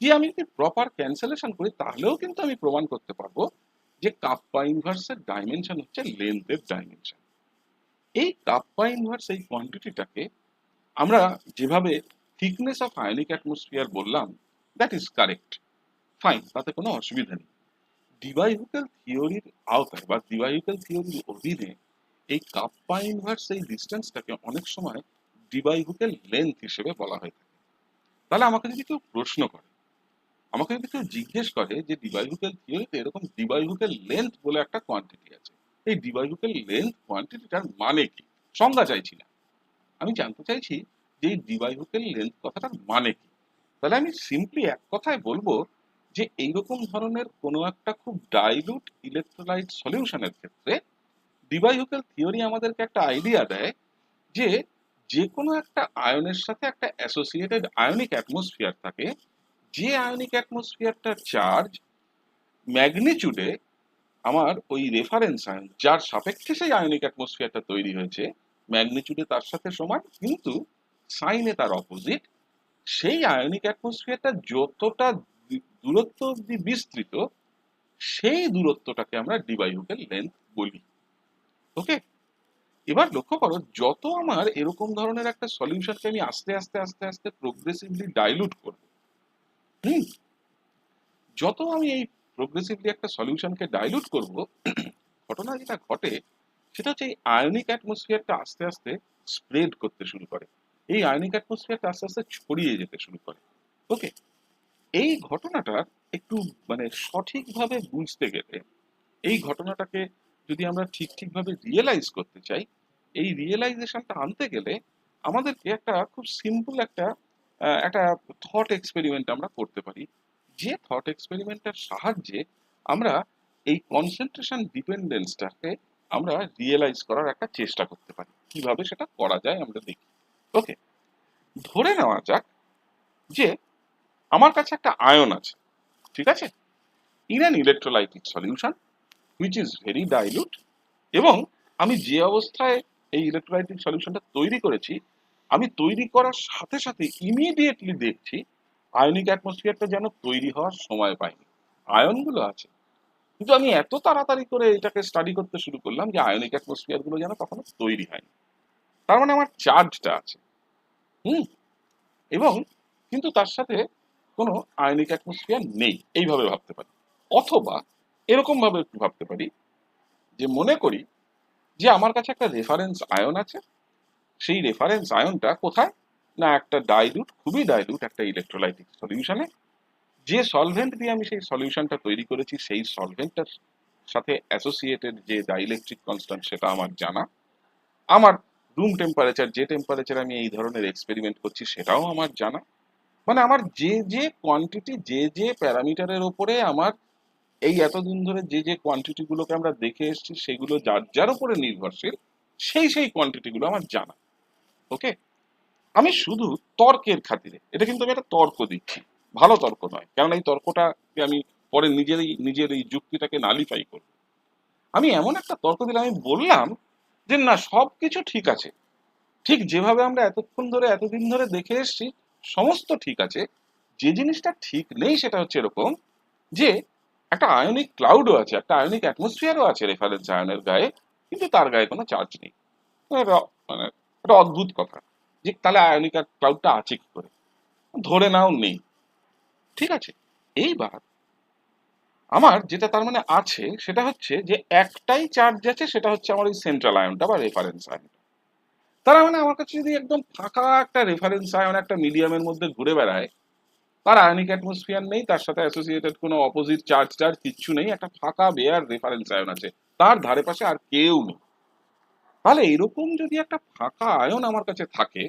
দিয়ে আমি যদি প্রপার ক্যান্সেলেশন করি, তাহলেও কিন্তু আমি প্রমাণ করতে পারবো যে কাপ্পা ইনভার্সের ডাইমেনশন হচ্ছে লেন্থের ডাইমেনশন। এই কাপ্পা ইনভার্স এই কোয়ান্টিটিটাকে আমরা যেভাবে থিকনেস অফ আয়নিক অ্যাটমসফিয়ার বললাম, দ্যাট ইজ কারেক্ট, ফাইন, তাতে কোনো অসুবিধা নেই। ডিভাই-হুকেল থিওরির আওতায় বা ডিভাই-হুকেল থিওরির অধীনে এই কাপ্পা ইনভার্স এই ডিস্টেন্সটাকে অনেক সময় ডিভাই-হুকেল লেন্থ হিসেবে বলা হয়ে থাকে। তাহলে আমাকে যদি কেউ প্রশ্ন করে, আমাকে যদি কেউ জিজ্ঞেস করে যে ডিভাই-হুকেল থিওরিতে এরকম ডিভাই-হুকেল লেন্থ বলে একটা কোয়ান্টিটি আছে, এই ডিভাই-হুকেল লেন্থ কোয়ান্টিটিটার মানে কি? সংজ্ঞা চাইছি না, আমি জানতে চাইছি যে এই ডিভাই-হুকেল লেন্থ কথাটার মানে কি। তাহলে আমি সিম্পলি এক কথায় বলবো যে এইরকম ধরনের কোনো একটা খুব ডাইলুট ইলেকট্রোলাইট সলিউশনের ক্ষেত্রে ডিভাই-হুকেল থিওরি আমাদেরকে একটা আইডিয়া দেয় যে যে কোনো একটা আয়নের সাথে একটা অ্যাসোসিয়েটেড আয়নিক অ্যাটমসফিয়ার থাকে, যে আয়নিক অ্যাটমসফিয়ারটার চার্জ ম্যাগনিচুডে আমার ওই রেফারেন্স আয়ন যার সাপেক্ষে সেই আয়নিক অ্যাটমসফিয়ারটা তৈরি হয়েছে, ম্যাগনিচুডে তার সাথে সমান, কিন্তু সাইনে তার অপোজিট, সেই আয়নিক অ্যাটমসফিয়ারটা যতটা দূরত্ব অব্দি বিস্তৃত, সেই দূরত্বটাকে আমরা ডিভাই-হুকেল লেন্থ বলি। ওকে, এবার লক্ষ্য করো, যত আমার এরকম ধরনের একটা সলিউশনকে আমি আস্তে আস্তে আস্তে আস্তে প্রোগ্রেসিভলি ডাইলুট করব, হুম, যত আমি এই প্রোগ্রেসিভলি একটা সলিউশনকে ডাইলুট করব, ঘটনা যেটা ঘটে সেটা হচ্ছে এই আয়নিক অ্যাটমসফিয়ারটা আস্তে আস্তে স্প্রেড করতে শুরু করে, এই আয়নিক অ্যাটমসফিয়ারটা আস্তে আস্তে ছড়িয়ে যেতে শুরু করে। ওকে, এই ঘটনাটা একটু মানে সঠিকভাবে বুঝতে গেলে, এই ঘটনাটাকে যদি আমরা ঠিক ঠিকভাবে রিয়েলাইজ করতে চাই, এই রিয়েলাইজেশনটা আনতে গেলে আমাদেরকে একটা খুব সিম্পল একটা থট এক্সপেরিমেন্ট আমরা করতে পারি, যে থট এক্সপেরিমেন্টের সাহায্যে আমরা এই কনসেন্ট্রেশন ডিপেন্ডেন্সটাকে আমরা রিয়েলাইজ করার একটা চেষ্টা করতে পারি। কিভাবে সেটা করা যায় আমরা দেখি। ওকে, ধরে নেওয়া যাক যে আমার কাছে একটা আয়ন আছে, ঠিক আছে, in an electrolytic solution which is very dilute, এবং আমি যে অবস্থায় এই ইলেকট্রোলাইটিক সলিউশনটা তৈরি করেছি, আমি তৈরি করার সাথে সাথে ইমিডিয়েটলি দেখছি আয়নিক অ্যাটমসফিয়ারটা যেন তৈরি হওয়ার সময় পায়নি। আয়নগুলো আছে, কিন্তু আমি এত তাড়াতাড়ি করে এটাকে স্টাডি করতে শুরু করলাম যে আয়নিক অ্যাটমসফিয়ার গুলো যেন কখনো তৈরি হয়নি। তার মানে আমার চার্জটা আছে, হুম, এবং কিন্তু তার সাথে কোনো আয়নিক অ্যাটমসফিয়ার নেই, এইভাবে ভাবতে পারি। অথবা এরকম ভাবে একটু ভাবতে পারি যে মনে করি যে আমার কাছে একটা রেফারেন্স আয়ন আছে, সেই রেফারেন্স আয়নটা কোথায়, না একটা ডাইলুট, খুবই ডাইলুট একটা ইলেকট্রোলাইটিক সলিউশনে। যে সলভেন্ট দিয়ে আমি সেই সলিউশনটা তৈরি করেছি সেই সলভেন্টটার সাথে অ্যাসোসিয়েটেড যে ডাইইলেকট্রিক কনস্ট্যান্ট সেটা আমার জানা, আমার রুম টেম্পারেচার, যে টেম্পারেচার আমি এই ধরনের এক্সপেরিমেন্ট করছি সেটাও আমার জানা। মানে আমার যে যে কোয়ান্টিটি, যে যে প্যারামিটারের ওপরে আমার এই এতদিন ধরে যে যে কোয়ান্টিটি গুলোকে আমরা দেখে এসেছি সেগুলো যার যার উপরে নির্ভরশীল, সেই সেই কোয়ান্টিটি গুলো আমার জানা। ওকে, আমি শুধু তর্কের খাতিরে, এটা কিন্তু আমি একটা তর্ক দিচ্ছি, ভালো তর্ক নয়, কারণ এই তর্কটাকে আমি পরে নিজের এই যুক্তিটাকে নালিফাই করব। আমি এমন একটা তর্ক দিলাম, আমি বললাম যে না, সবকিছু ঠিক আছে, ঠিক যেভাবে আমরা এতদিন ধরে দেখে এসেছি সমস্ত ঠিক আছে। যে জিনিসটা ঠিক নেই সেটা হচ্ছে এরকম যে একটা আয়নিক ক্লাউডও আছে, একটা আয়নিক অ্যাটমসফিয়ারও আছে রেফারেন্স আয়নের গায়ে, কিন্তু তার গায়ে কোনো চার্জ নেই। মানে একটা অদ্ভুত কথা, যে তাহলে আয়নিক ক্লাউডটা আছে কি করে? ধরে নাও নেই, ঠিক আছে। এইবার আমার যেটা তার মানে আছে সেটা হচ্ছে যে একটাই চার্জ আছে, সেটা হচ্ছে আমার ওই সেন্ট্রাল আয়নটা বা রেফারেন্স আয়ন। তার মানে আমার কাছে যদি একদম ফাঁকা একটা রেফারেন্স আয়ন একটা মিডিয়ামের মধ্যে ঘুরে বেড়ায়, তার আয়নিক অ্যাটমসফিয়ার নেই, তার সাথে অ্যাসোসিয়েটেড কোনো অপোজিট চার্জ টার্জ কিচ্ছু নেই, একটা ফাঁকা বেয়ার রেফারেন্স আয়ন আছে, তার ধারে পাশে আর কেউ নেই। তাহলে এরকম যদি একটা ফাঁকা আয়ন আমার কাছে থাকে,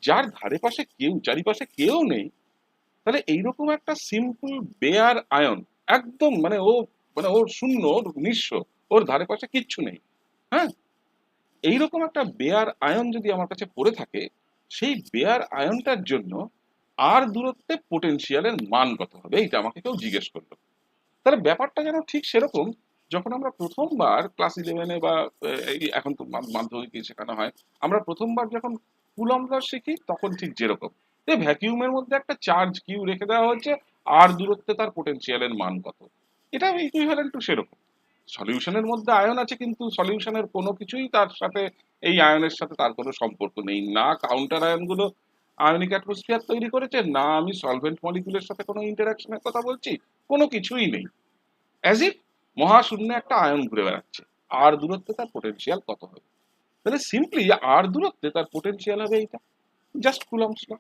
যার ধারে পাশে কেউ, চারিপাশে কেউ নেই, তাহলে এইরকম একটা সিম্পল বেয়ার আয়ন, একদম মানে ওর শূন্য, ওর নিঃস্ব, ওর ধারে পাশে কিচ্ছু নেই, হ্যাঁ, এইরকম একটা বেয়ার আয়ন যদি আমার কাছে পড়ে থাকে, সেই বেয়ার আয়নটার জন্য আর দূরত্বে পোটেনশিয়ালের মান কত হবে, এইটা আমাকে কেউ জিজ্ঞেস করলো। তাহলে ব্যাপারটা যেন ঠিক সেরকম, যখন আমরা প্রথমবার ক্লাস 11-এ বা এই এখন তো মাধ্যমিকে শেখানো হয়, আমরা প্রথমবার যখন কুলম্ব ল শিখি তখন ঠিক যেরকম, যে ভ্যাকিউমের মধ্যে একটা চার্জ কিউ রেখে দেওয়া হচ্ছে, আর দূরত্বে তার পোটেনশিয়ালের মান কত, এটা ইকুইভ্যালেন্ট টু সেরকম। সলিউশনের মধ্যে আয়ন আছে, কিন্তু সলিউশনের কোনো কিছুই তার সাথে, এই আয়নের সাথে তার কোনো সম্পর্ক নেই, না কাউন্টার আয়নগুলো আয়নিক অ্যাটমসফিয়ার তৈরি করেছে, না আমি সলভেন্ট মলিকুলের সাথে কোনো ইন্টারাকশনের কথা বলছি, কোনো কিছুই নেই। অ্যাজ ইফ মহাশূন্যে একটা আয়ন ঘুরে বেড়াচ্ছে, আর দূরত্বে তার পোটেনশিয়াল কত হবে? তাহলে সিম্পলি আর দূরত্বে তার পোটেনশিয়াল হবে এইটা, জাস্ট কুলম্বস ল।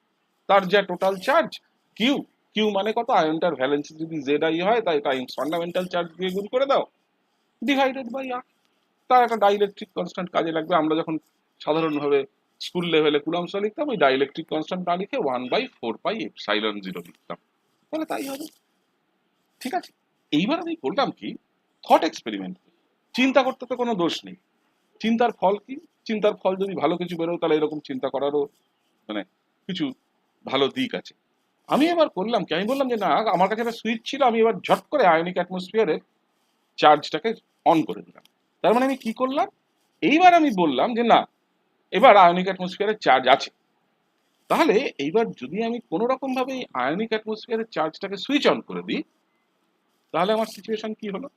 তার যা টোটাল চার্জ কিউ, কিউ মানে কত, আয়নটার ভ্যালেন্স যদি জেড আই হয় তাই টাইমস ফান্ডামেন্টাল চার্জ দিয়ে গুণ করে দাও, ডিভাইডেড বাই আর। তার একটা ডাইইলেকট্রিক কনস্ট্যান্ট কাজে লাগবে। আমরা যখন সাধারণভাবে স্কুল লেভেলে কুলম্বস ল লিখতাম, ওই ডাইইলেকট্রিক কনস্ট্যান্ট না লিখে 1/4πε0 লিখতাম, তাহলে তাই হবে, ঠিক আছে। এইবার আমি করলাম কি, থট এক্সপেরিমেন্ট। চিন্তা করতে তো কোনো দোষ নেই, চিন্তার ফল কি, চিন্তার ফল যদি ভালো কিছু বেরো তাহলে এরকম চিন্তা করারও মানে কিছু ভালো দিক আছে। আমি এবার করলাম কি, আমি বললাম যে না, আমার কাছে একটা সুইচ ছিল, আমি এবার ঝট করে আয়নিক অ্যাটমসফিয়ারের চার্জটাকে অন করে দিলাম। তার মানে আমি কি করলাম, এইবার আমি বললাম যে না, এবার আয়নিক অ্যাটমসফিয়ারের চার্জ আছে। তাহলে এইবার যদি আমি কোনো রকম ভাবে এই আয়নিক অ্যাটমসফিয়ারের চার্জটাকে সুইচ অন করে দিই, তাহলে আমার সিচুয়েশন কি হলো?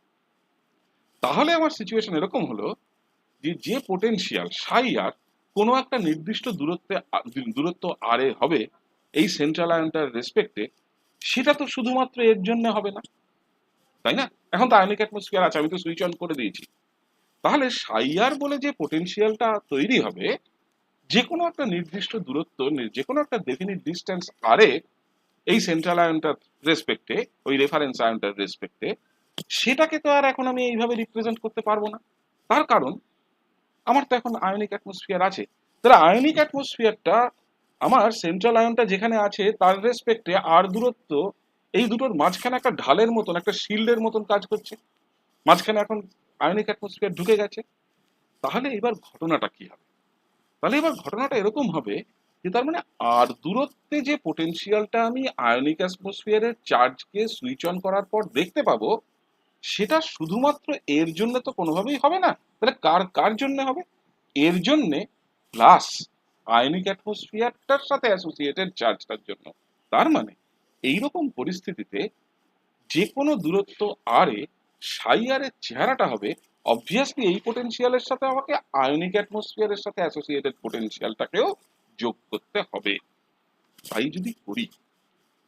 তাহলে আমার সিচুয়েশন এরকম হলো যে যে পোটেনশিয়াল সাই আর কোনো একটা নির্দিষ্ট দূরত্ব আর এ হবে এই সেন্ট্রাল আয়নটার রেসপেক্টে, সেটা তো শুধুমাত্র এর জন্য হবে না, তাই না? এখন তো আয়নিক অ্যাটমসফিয়ার আছে, আমি তো সুইচ অন করে দিয়েছি। তাহলে সাই আর বলে যে পোটেনশিয়ালটা তৈরি হবে যে কোনো একটা নির্দিষ্ট দূরত্ব, যে কোনো একটা ডেফিনিট ডিস্টেন্স আর এ এই সেন্ট্রাল আয়নটার রেসপেক্টে, ওই রেফারেন্স আয়নটার রেসপেক্টে, সেটাকে তো আর এখন আমি এইভাবে রিপ্রেজেন্ট করতে পারবো না। তার কারণ আমার তো এখন আয়নিক অ্যাটমসফিয়ার আছে। তাহলে আয়নিক অ্যাটমসফিয়ারটা আমার সেন্ট্রাল আয়নটা যেখানে আছে তার রেসপেক্টে আর দূরত্ব, এই দুটোর মাঝখানে একটা ঢালের মতন, একটা শিল্ডের মতন কাজ করছে। মাঝখানে এখন আয়নিক অ্যাটমসফিয়ার ঢুকে গেছে, তাহলে এবার ঘটনাটা কি হবে? তাহলে এবার ঘটনাটা এরকম হবে যে তার মানে আর দূরত্বে যে পোটেনশিয়ালটা আমি আয়নিক অ্যাটমসফিয়ারের চার্জকে সুইচ অন করার পর দেখতে পাবো, সেটা শুধুমাত্র এর জন্য তো কোনোভাবেই হবে না। তাহলে কার কার জন্য হবে? এর জন্যে প্লাস আয়নিক অ্যাটমসফিয়ারটার সাথে অ্যাসোসিয়েটেড চার্জটার জন্য। তার মানে এইরকম পরিস্থিতিতে যে কোনো দূরত্ব আর এ সাই আর এর চেহারাটা হবে অবভিয়াসলি এই পোটেনশিয়ালের সাথে আমাকে আয়নিক অ্যাটমসফিয়ারের সাথে অ্যাসোসিয়েটেড পোটেনশিয়ালটাকেও যোগ করতে হবে। তাই যদি করি,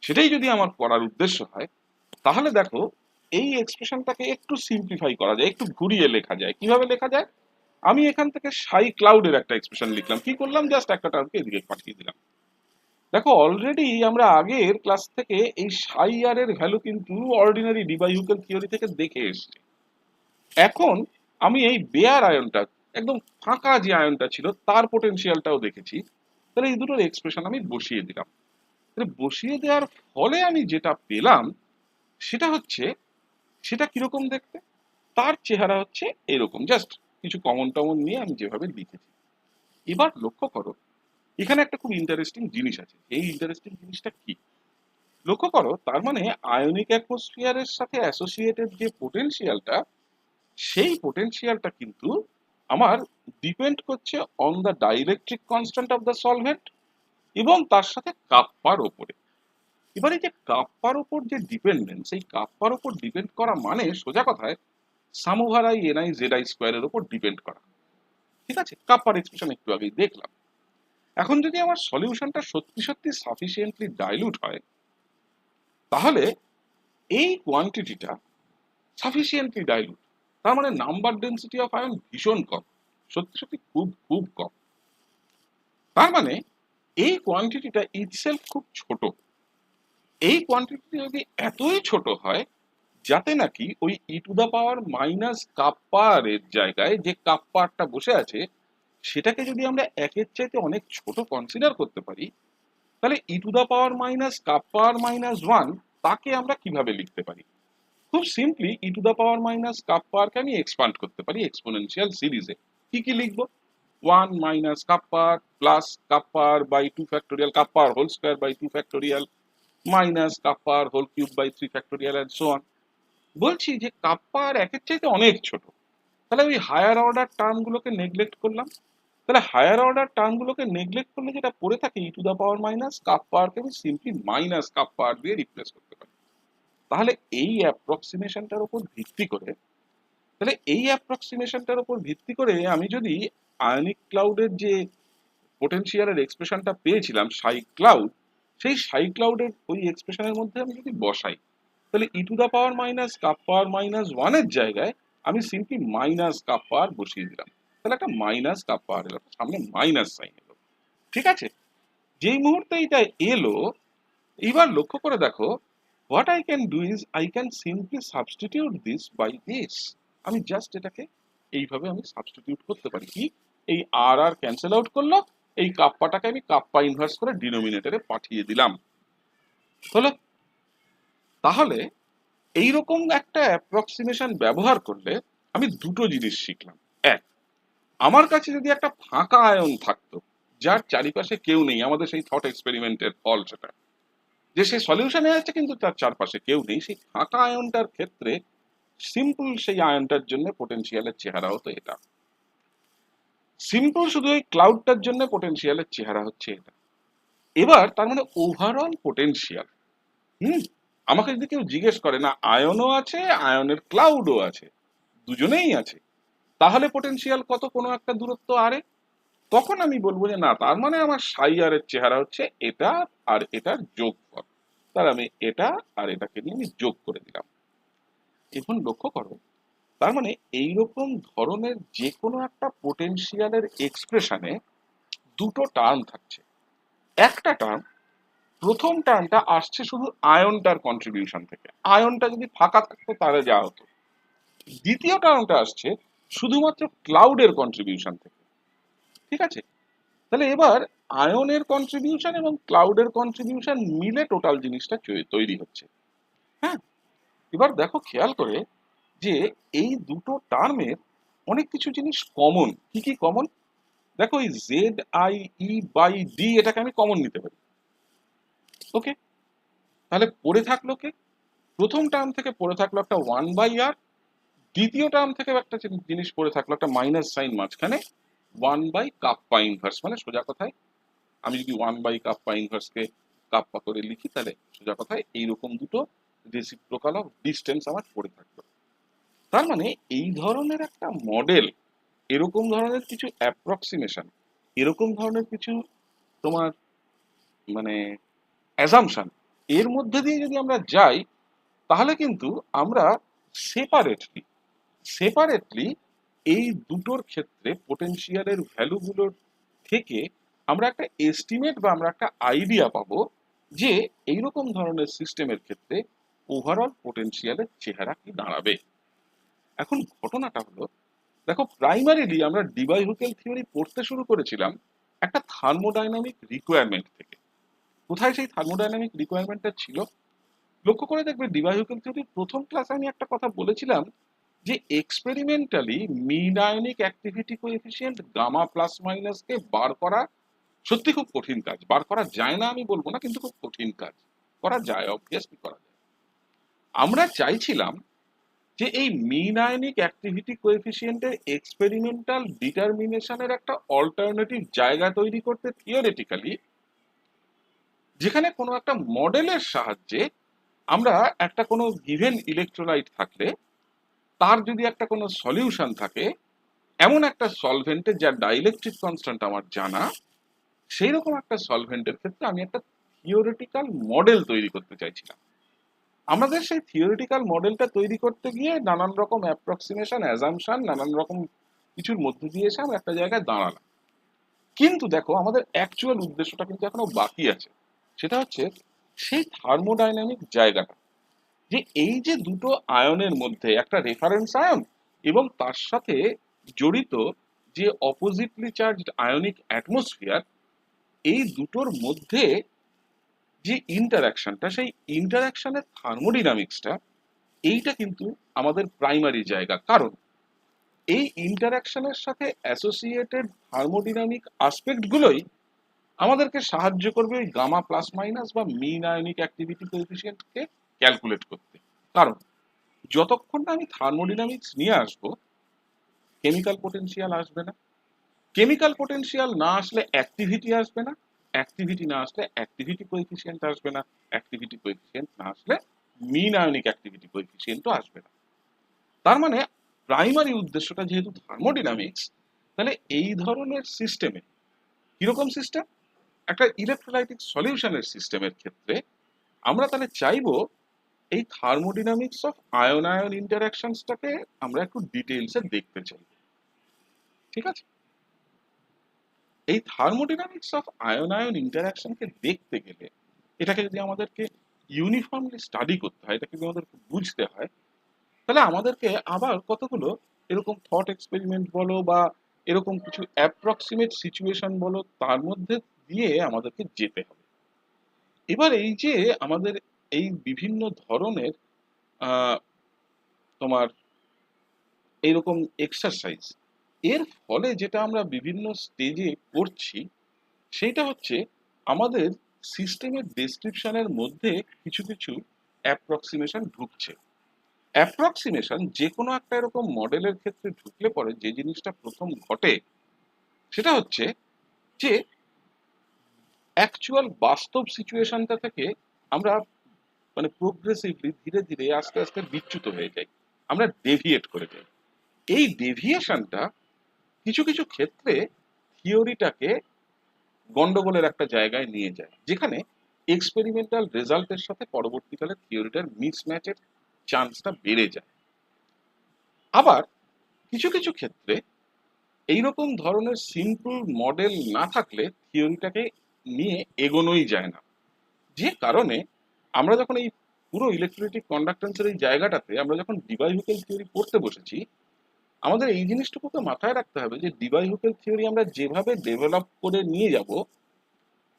সেটাই যদি আমার করার উদ্দেশ্য হয়, তাহলে দেখো এই এক্সপ্রেশনটাকে একটু সিম্পলিফাই করা যায়, একটু ঘুরিয়ে লেখা যায়। কিভাবে লেখা যায়? আমি এখান থেকে সাই ক্লাউডের একটা এক্সপ্রেশন লিখলাম। কি করলাম? জাস্ট একটা টার্মকে এদিকে পাঠিয়ে দিলাম। দেখো অলরেডি আমরা আগের ক্লাস থেকে এই সাই আর এর ভ্যালু কিন্তু অর্ডিনারি ডিবাই-হুকেল থিওরি থেকে দেখে এসেছি। এখন আমি এই বেয়ার আয়নটা, একদম ফাঁকা যে আয়নটা ছিল তার পোটেনশিয়ালটাও দেখেছি। তাহলে এই দুটোর এক্সপ্রেশন আমি বসিয়ে দিলাম। তাহলে বসিয়ে দেওয়ার ফলে আমি যেটা পেলাম সেটা হচ্ছে, সেটা কিরকম দেখতে? তার চেহারা হচ্ছে এরকম, জাস্ট কিছু কমন টমন নিয়ে আমি যেভাবে লিখেছি। এবার লক্ষ্য করো, এখানে একটা খুব ইন্টারেস্টিং জিনিস আছে। এই ইন্টারেস্টিং জিনিসটা কি? লক্ষ্য করো, তার মানে আয়নিক অ্যাটমসফিয়ারের সাথে অ্যাসোসিয়েটেড যে পোটেনশিয়ালটা, সেই পোটেনশিয়ালটা কিন্তু আমার ডিপেন্ড করছে on the dielectric constant of the solvent এবং তার সাথে কাপ্পার ওপরে। এবার এই যে কাপ্পার ওপর যে ডিপেন্ডেন্স, এই কাপ্পার ওপর ডিপেন্ড করা মানে সোজা কথায় sum over i n i z i স্কোয়ারের ওপর ডিপেন্ড করা। ঠিক আছে, কাপ্পার এক্সপ্রেশন একটু আগেই দেখলাম। এখন যদি আমার সলিউশনটা সত্যি সত্যি সাফিসিয়েন্টলি ডাইলুট হয়, তাহলে এই কোয়ান্টিটিটা সাফিসিয়েন্টলি ডাইলুট, তার মানে নাম্বার ডেন্সিটি অফ আয়ন ভীষণ কম, সত্যি সত্যি খুব খুব কম। তার মানে এই কোয়ান্টিটিটা ইটসেলফ খুব ছোট। এই কোয়ান্টিটি যদি এতই ছোট হয় যাতে নাকি ওই e to the power minus kappa r এর জায়গায় যে কাপ্পারটা বসে আছে সেটাকে যদি আমরা একের চাইতে অনেক ছোট কনসিডার করতে পারি, তাহলে e to the power minus kappa r minus one তাকে আমরা কিভাবে লিখতে পারি? খুব simply e to the power minus কাপ্পারকে আমি এক্সপান্ড করতে পারি এক্সপোনেনশিয়াল সিরিজে। কি কি লিখবো? One minus kappa r plus kappa r by two factorial, kappa r whole square by two factorial minus kappa r whole cube by three factorial and so on. বলছি যে কাপ্পার একের চাইতে অনেক ছোট, তাহলে ওই হায়ার অর্ডার টার্মগুলোকে নেগলেক্ট করলাম। তাহলে হায়ার অর্ডার টার্মগুলোকে নেগলেক্ট করলে যেটা পড়ে থাকে ই টু দা পাওয়ার মাইনাস কাপ্পারকে আমি সিম্পলি মাইনাস কাপ্পার দিয়ে রিপ্লেস করতে পারি। তাহলে এই অ্যাপ্রক্সিমেশনটার উপর ভিত্তি করে, আমি যদি আয়নিক ক্লাউডের যে পোটেনশিয়ালের এক্সপ্রেশনটা পেয়েছিলাম সাই ক্লাউড, সেই সাই ক্লাউডের ওই এক্সপ্রেশনের মধ্যে আমি যদি বসাই, তাহলে e to the power minus kappa r minus ওয়ানের জায়গায় আমি সিম্পলি মাইনাস কাপ্পার বসিয়ে দিলাম। তাহলে একটা মাইনাস কাপ্পার এলো, সামনে মাইনাস সাইন এলো। ঠিক আছে, যেই মুহূর্তে এটা এলো, এইবার লক্ষ্য করে দেখো, what I can do is I can simply substitute this by this. আমি জাস্ট এটাকে এইভাবে আমি সাবস্টিটিউট করতে পারি। কি? এই আর আর ক্যান্সেল আউট করলো, এই কাপ্পাটাকে আমি কাপ্পা ইনভার্স করে ডিনোমিনেটরে পাঠিয়ে দিলাম। হলো? তাহলে এইরকম একটা অ্যাপ্রক্সিমেশন ব্যবহার করলে আমি দুটো জিনিস শিখলাম। এক, আমার কাছে যদি একটা ফাঁকা আয়ন থাকতো যার চারিপাশে কেউ নেই, আমাদের সেই থট এক্সপেরিমেন্টের ফল সেটা, যে সে সলিউশনে আছে কিন্তু তার চারপাশে কেউ নেই, সেই ফাঁকা আয়নটার ক্ষেত্রে সিম্পল সেই আয়নটার জন্য পোটেনশিয়ালের চেহারা হতো এটা। সিম্পল শুধু ওই ক্লাউডটার জন্য পোটেনশিয়ালের চেহারা হচ্ছে এটা। এবার তার মানে ওভারঅল পোটেনশিয়াল, আমাকে যদি কেউ জিজ্ঞেস করে না আয়নও আছে আয়নের ক্লাউডও আছে, দুজনেই আছে, তাহলে পোটেনশিয়াল কত কোনো একটা দূরত্ব আরে, তখন আমি বলবো যে না, তার মানে আমার সাই আর এর চেহারা হচ্ছে এটা আর এটার যোগফল। তাহলে আমি এটা আর এটাকে নিয়ে আমি যোগ করে দিলাম। এখন লক্ষ্য করো, তার মানে এইরকম ধরনের যে কোনো একটা পোটেনশিয়ালের এক্সপ্রেশনে দুটো টার্ম থাকছে। একটা টার্ম, প্রথম টার্মটা আসছে শুধু আয়নটার কন্ট্রিবিউশন থেকে, আয়নটা যদি ফাঁকা থাকতো তাহলে যা হতো। দ্বিতীয় টার্মটা আসছে শুধুমাত্র ক্লাউডের কন্ট্রিবিউশন থেকে। ঠিক আছে, তাহলে এবার আয়নের কন্ট্রিবিউশন এবং ক্লাউডের কন্ট্রিবিউশন মিলে টোটাল জিনিসটা তৈরি হচ্ছে। হ্যাঁ, এবার দেখো খেয়াল করে যে এই দুটো টার্মের অনেক কিছু জিনিস কমন। কি কি কমন? দেখো এই ZIE/D এটাকে আমি কমন নিতে পারি। ওকে, তাহলে পড়ে থাকলো কে? প্রথম টার্ম থেকে পড়ে থাকলো একটা 1/r, দ্বিতীয় টার্ম থেকে একটা জিনিস পড়ে থাকলো একটা মাইনাস সাইন মাঝখানে 1/কাপ্পা ইনভার্স। মানে সোজা কথায় আমি যদি 1/কাপ্পা ইনভার্সকে কাপ্পা করে লিখি, তাহলে সোজা কথায় এইরকম দুটো রেসিপ্রোকাল অফ ডিস্টেন্স আমার পড়ে থাকলো। তার মানে এই ধরনের একটা মডেল, এরকম ধরনের কিছু অ্যাপ্রক্সিমেশন, এরকম ধরনের কিছু তোমার মানে অ্যাজাম্পশন, এর মধ্যে দিয়ে যদি আমরা যাই, তাহলে কিন্তু আমরা সেপারেটলি সেপারেটলি এই দুটোর ক্ষেত্রে পোটেনশিয়ালের ভ্যালুগুলোর থেকে আমরা একটা এস্টিমেট বা আমরা একটা আইডিয়া পাবো যে এইরকম ধরনের সিস্টেমের ক্ষেত্রে ওভারঅল পোটেনশিয়ালের চেহারা কি দাঁড়াবে। এখন ঘটনাটা হলো, দেখো প্রাইমারিলি আমরা ডিভাই হুকেল থিওরি পড়তে শুরু করেছিলাম একটা থার্মোডাইনামিক রিকোয়ারমেন্ট থেকে। কোথায় সেই থার্মোডাইনামিক রিকোয়ারমেন্টটা ছিল? লক্ষ্য করে দেখবে ডিভাই হুকেল থিওরির প্রথম ক্লাসে আমি একটা কথা বলেছিলাম যে experimentally mean ionic activity coefficient gamma plus মাইনাসকে বার করা সত্যি খুব কঠিন কাজ। বার করা যায় না আমি বলবো না, কিন্তু খুব কঠিন কাজ। করা যায়, অবভিয়াসলি করা যায়। আমরা চাইছিলাম যে এই মিন আয়নিক অ্যাক্টিভিটি কোএফিসিয়েন্টের এক্সপেরিমেন্টাল ডিটারমিনেশনের একটা অল্টারনেটিভ জায়গা তৈরি করতে থিওরিটিক্যালি, যেখানে কোনো একটা মডেলের সাহায্যে আমরা একটা কোনো গিভেন ইলেকট্রোলাইট থাকলে তার যদি একটা কোনো সলিউশন থাকে, এমন একটা সলভেন্টের যার ডাইইলেকট্রিক কনস্ট্যান্ট আমার জানা, সেই রকম একটা সলভেন্টের ক্ষেত্রে আমি একটা থিওরিটিক্যাল মডেল তৈরি করতে চাইছিলাম। আমাদের সেই থিওরিটিক্যাল মডেলটা তৈরি করতে গিয়ে নানান রকম অ্যাপ্রক্সিমেশন, অ্যাজাম্পশন, নানান রকম কিছুর মধ্যে দিয়ে এসে আমরা একটা জায়গায় দাঁড়ালাম। কিন্তু দেখো আমাদের অ্যাকচুয়াল উদ্দেশ্যটা কিন্তু এখনো বাকি আছে। সেটা হচ্ছে সেই থার্মোডাইনামিক জায়গাটা, যে এই যে দুটো আয়নের মধ্যে একটা রেফারেন্স আয়ন এবং তার সাথে জড়িত যে অপোজিটলি চার্জড আয়নিক অ্যাটমসফিয়ার, এই দুটোর মধ্যে যে ইন্টারাকশনটা, সেই ইন্টারাকশনের থার্মোডিনামিক্সটা, এইটা কিন্তু আমাদের প্রাইমারি জায়গা। কারণ এই ইন্টারাকশনের সাথে অ্যাসোসিয়েটেড থার্মোডিনামিক আসপেক্টগুলোই আমাদেরকে সাহায্য করবে ওই গামা প্লাস মাইনাস বা মিন আয়নিক অ্যাক্টিভিটি কোএফিসিয়েন্টকে ক্যালকুলেট করতে। কারণ যতক্ষণ না আমি থার্মোডিনামিক্স নিয়ে আসবো, কেমিক্যাল পোটেনশিয়াল আসবে না। কেমিক্যাল পোটেনশিয়াল না আসলে অ্যাক্টিভিটি আসবে না। অ্যাক্টিভিটি না আসলে অ্যাক্টিভিটি কোএফিসিয়েন্ট আসবে না। অ্যাক্টিভিটি কোএফিসিয়েন্ট না আসলে মিন আয়নিক অ্যাক্টিভিটি কোএফিসিয়েন্টও আসবে না। তার মানে প্রাইমারি উদ্দেশ্যটা যেহেতু থার্মোডিনামিক্স, তাহলে এই ধরনের সিস্টেমে, কিরকম সিস্টেম, একটা ইলেকট্রোলাইটিক সলিউশনের সিস্টেমের ক্ষেত্রে আমরা তাহলে চাইবো এই থার্মোডিনামিক্স অফ আয়ন আয়ন ইন্টারাকশনসটাকে আমরা একটু ডিটেইলসে দেখতে চাই। ঠিক আছে? এই থার্মোডিনামিক্স অফ আয়ন আয়ন ইন্টারাকশনকে দেখতে গেলে, এটাকে যদি আমাদেরকে ইউনিফর্মলি স্টাডি করতে হয়, এটাকে যদি আমাদেরকে বুঝতে হয়, তাহলে আমাদেরকে আবার কতগুলো এরকম থট এক্সপেরিমেন্ট বলো বা এরকম কিছু অ্যাপ্রক্সিমেট সিচুয়েশন বলো, তার মধ্যে দিয়ে আমাদেরকে যেতে হবে। এবার এই যে আমাদের এই বিভিন্ন ধরনের আহ, তোমার এইরকম এক্সারসাইজ, এর ফলে যেটা আমরা বিভিন্ন স্টেজে করছি, সেইটা হচ্ছে আমাদের সিস্টেমের ডেসক্রিপশনের মধ্যে কিছু কিছু অ্যাপ্রক্সিমেশন ঢুকছে। অ্যাপ্রক্সিমেশন যে কোনো একটা এরকম মডেলের ক্ষেত্রে ঢুকলে পরে যে জিনিসটা প্রথম ঘটে, সেটা হচ্ছে যে অ্যাকচুয়াল বাস্তব সিচুয়েশনটা থেকে আমরা মানে প্রোগ্রেসিভলি ধীরে ধীরে আস্তে আস্তে বিচ্যুত হয়ে যাই, আমরা ডেভিয়েট করে যাই। এই ডেভিয়েশনটা কিছু কিছু ক্ষেত্রে থিওরিটাকে গন্ডগোলের একটা জায়গায় নিয়ে যায়, যেখানে এক্সপেরিমেন্টাল রেজাল্টের সাথে পরবর্তীকালে থিওরিটার মিসম্যাচের চান্সটা বেড়ে যায়। আবার কিছু কিছু ক্ষেত্রে এইরকম ধরনের সিম্পল মডেল না থাকলে থিওরিটাকে নিয়ে এগোনোই যায় না। যে কারণে আমরা যখন এই পুরো ইলেকট্রোলাইটিক কন্ডাক্টেন্সের এই জায়গাটাতে আমরা যখন ডিভাই হুকেল থিওরি পড়তে বসেছি, আমাদের এই জিনিসটুকুকে মাথায় রাখতে হবে যে ডিভাই হুকেল থিওরি আমরা যেভাবে ডেভেলপ করে নিয়ে যাব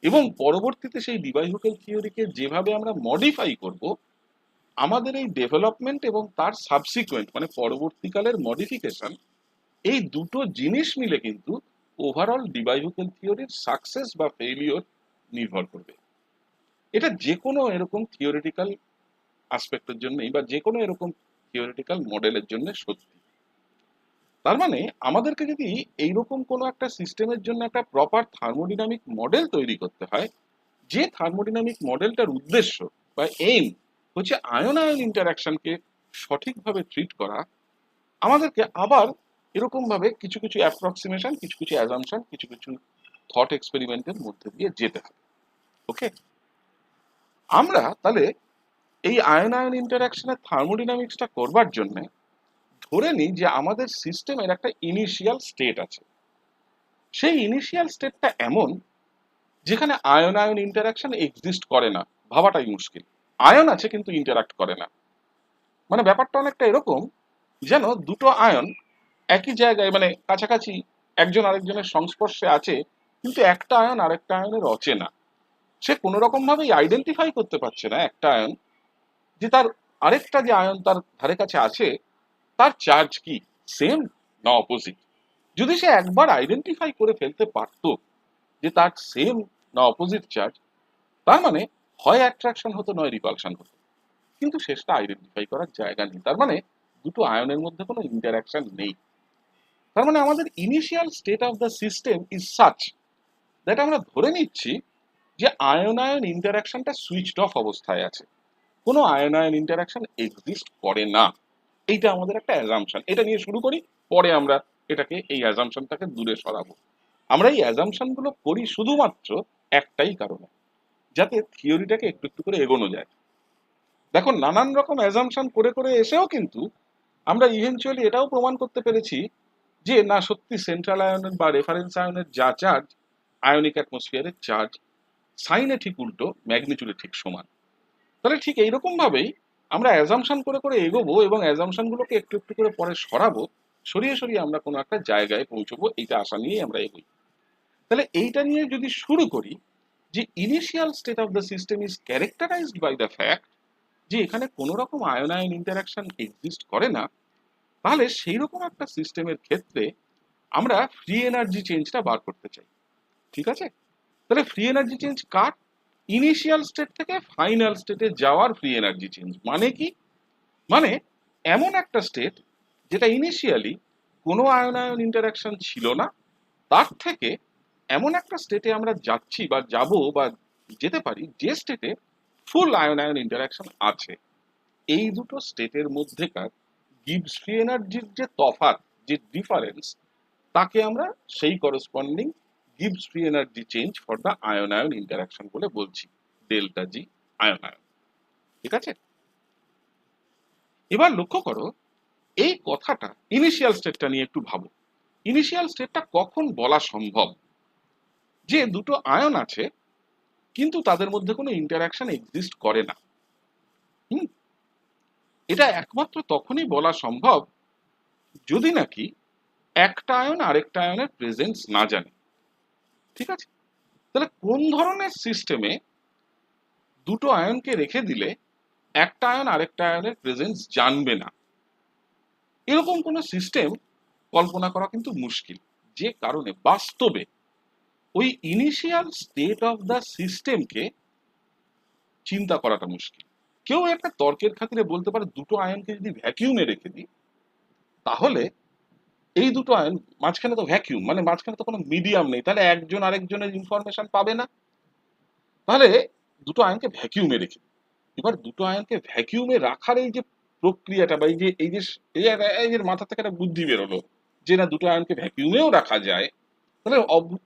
এবং পরবর্তীতে সেই ডিভাই হুকেল থিওরিকে যেভাবে আমরা মডিফাই করব, আমাদের এই ডেভেলপমেন্ট এবং তার সাবসিকুয়েন্ট মানে পরবর্তীকালের মডিফিকেশন, এই দুটো জিনিস মিলে কিন্তু ওভারঅল ডিবাইভুকেল থিওরির সাকসেস বা ফেলিওর নির্ভর করবে। এটা যে কোনো এরকম থিওরিটিক্যাল আসপেক্টের জন্যই বা যে কোনো এরকম থিওরিটিক্যাল মডেলের জন্য সত্যি। তার মানে আমাদেরকে যদি এইরকম কোনো একটা সিস্টেমের জন্য একটা প্রপার থার্মোডিনামিক মডেল তৈরি করতে হয়, যে থার্মোডিনামিক মডেলটার উদ্দেশ্য বা এইম হচ্ছে আয়ন আয়ন ইন্টারাকশনকে সঠিকভাবে ট্রিট করা, আমাদেরকে আবার এরকম ভাবে কিছু কিছু অ্যাপ্রক্সিমেশন, কিছু কিছু অ্যাজাম্পশন, কিছু কিছু থট এক্সপেরিমেন্টের মধ্যে দিয়ে যেতে হবে। ওকে, আমরা তাহলে এই আয়ন আয়ন ইন্টারাকশনের থার্মোডিনামিক্সটা করবার জন্য ধরে নিই যে আমাদের সিস্টেমের একটা ইনিশিয়াল স্টেট আছে। সেই ইনিশিয়াল স্টেটটা এমন যেখানে আয়ন আয়ন ইন্টারাকশন এক্সিস্ট করে না, ভাবাটাই মুশকিল। আয়ন আছে কিন্তু ইন্টারাক্ট করে না। মানে ব্যাপারটা অনেকটা এরকম যেন দুটো আয়ন একই জায়গায় মানে কাছাকাছি একজন আরেকজনের সংস্পর্শে আছে, কিন্তু একটা আয়ন আরেকটা আয়নের অচেনা। সে কোনো রকম ভাবেই আইডেন্টিফাই করতে পারছে না একটা আয়ন যে তার আরেকটা যে আয়ন তার ধারে কাছে আছে তার চার্জ কি, সেম না অপোজিট। যদি সে একবার আইডেন্টিফাই করে ফেলতে পারতো যে তার সেম না অপোজিট চার্জ, তার মানে হয় অ্যাট্রাকশন হতো নয় রিপালশন হতো, কিন্তু শেষটা আইডেন্টিফাই করার জায়গা নেই। তার মানে দুটো আয়নের মধ্যে কোনো ইন্টারাকশন নেই। তার মানে আমাদের initial state of the system is such that আমরা ধরে নিচ্ছি যে আয়ন আয়ন ইন্টারাকশনটা সুইচড অফ অবস্থায় আছে, কোনো আয়ন আয়ন ইন্টারাকশন এক্সিস্ট করে না। এইটা আমাদের একটা অ্যাজাম্পশন। এটা নিয়ে শুরু করি, পরে আমরা এটাকে এই অ্যাজাম্পশনটাকে দূরে সরাবো। আমরা এই অ্যাজাম্পশন গুলো করি শুধুমাত্র একটাই কারণে, যাতে থিওরিটাকে একটু একটু করে এগোনো যায়। দেখো, নানান রকম অ্যাজাম্পশন করে করে এসেও কিন্তু আমরা ইভেনচুয়ালি এটাও প্রমাণ করতে পেরেছি যে না, সত্যি সেন্ট্রাল আয়নের বা রেফারেন্স আয়নের যা চার্জ আয়নিক অ্যাটমসফিয়ারের চার্জ সাইনে ঠিক উল্টো, ম্যাগনিটিউডে ঠিক সমান। তাহলে ঠিক এইরকম ভাবেই আমরা অ্যাজাম্পশন করে করে এগোবো এবং অ্যাজাম্পশন গুলোকে একটু একটু করে পরে সরাবো, সরিয়ে সরিয়ে আমরা কোনো একটা জায়গায় পৌঁছবো, এইটা আশা নিয়েই আমরা এগোই। তাহলে এইটা নিয়ে যদি শুরু করি যে initial state of the system is characterized by the fact যে এখানে কোনো রকম আয়ন আয়ন ইন্টারাকশন এক্সিস্ট করে না, তাহলে সেই রকম একটা সিস্টেমের ক্ষেত্রে আমরা ফ্রি এনার্জি চেঞ্জটা বার করতে চাই। ঠিক আছে, তাহলে ফ্রি এনার্জি চেঞ্জ কার? ইনিশিয়াল স্টেট থেকে ফাইনাল স্টেটে যাওয়ার ফ্রি এনার্জি চেঞ্জ। মানে কি? মানে এমন একটা স্টেট যেটা ইনিশিয়ালি কোনো আয়ন আয়ন ইন্টারাকশন ছিল না, তার থেকে এমন একটা স্টেটে আমরা যাচ্ছি বা যাব বা যেতে পারি যে স্টেটে ফুল আয়ন আয়ন ইন্টারাকশন আছে। এই দুটো স্টেটের মধ্যেকার গিবস ফ্রি এনার্জির যে তফাৎ, যে ডিফারেন্স, তাকে আমরা সেই corresponding Gibbs free energy change for the ion ion interaction বলে বলছি, ডেল্টা জি আয়ন আয়ন। ঠিক আছে, এবার লক্ষ্য করো এই কথাটা, ইনিশিয়াল স্টেটটা নিয়ে একটু ভাবো। ইনিশিয়াল স্টেটটা কখন বলা সম্ভব যে দুটো আয়ন আছে কিন্তু তাদের মধ্যে কোনো ইন্টারাকশন এক্সিস্ট করে না? হুম, এটা একমাত্র তখনই বলা সম্ভব যদি নাকি একটা আয়ন আরেকটা আয়নের প্রেজেন্স না জানে। ঠিক আছে, তাহলে কোন ধরনের সিস্টেমে দুটো আয়নকে রেখে দিলে একটা আয়ন আরেকটা আয়নের প্রেজেন্স জানবে না, এরকম কোনো সিস্টেম কল্পনা করা কিন্তু মুশকিল। যে কারণে বাস্তবে ওই ইনিশিয়াল স্টেট অফ দ্য সিস্টেমকে চিন্তা করাটা মুশকিল। কেউ একটা তর্কের খাতিরে বলতে পারে দুটো আয়নকে যদি ভ্যাকিউমে রেখে দিই, তাহলে এই দুটো আয়ন মাঝখানে তো ভ্যাকিউম, মানে মাঝখানে তো কোনো মিডিয়াম নেই, তাহলে একজন আরেকজনের ইনফরমেশন পাবে না। তাহলে দুটো আয়নকে ভ্যাকিউমে রেখে দিই। এবার দুটো আয়নকে ভ্যাকিউমে রাখার এই যে প্রক্রিয়াটা বা এই যে মাথা থেকে একটা বুদ্ধি বেরোলো যে না, দুটো আয়নকে ভ্যাকিউমেও রাখা যায়, তাহলে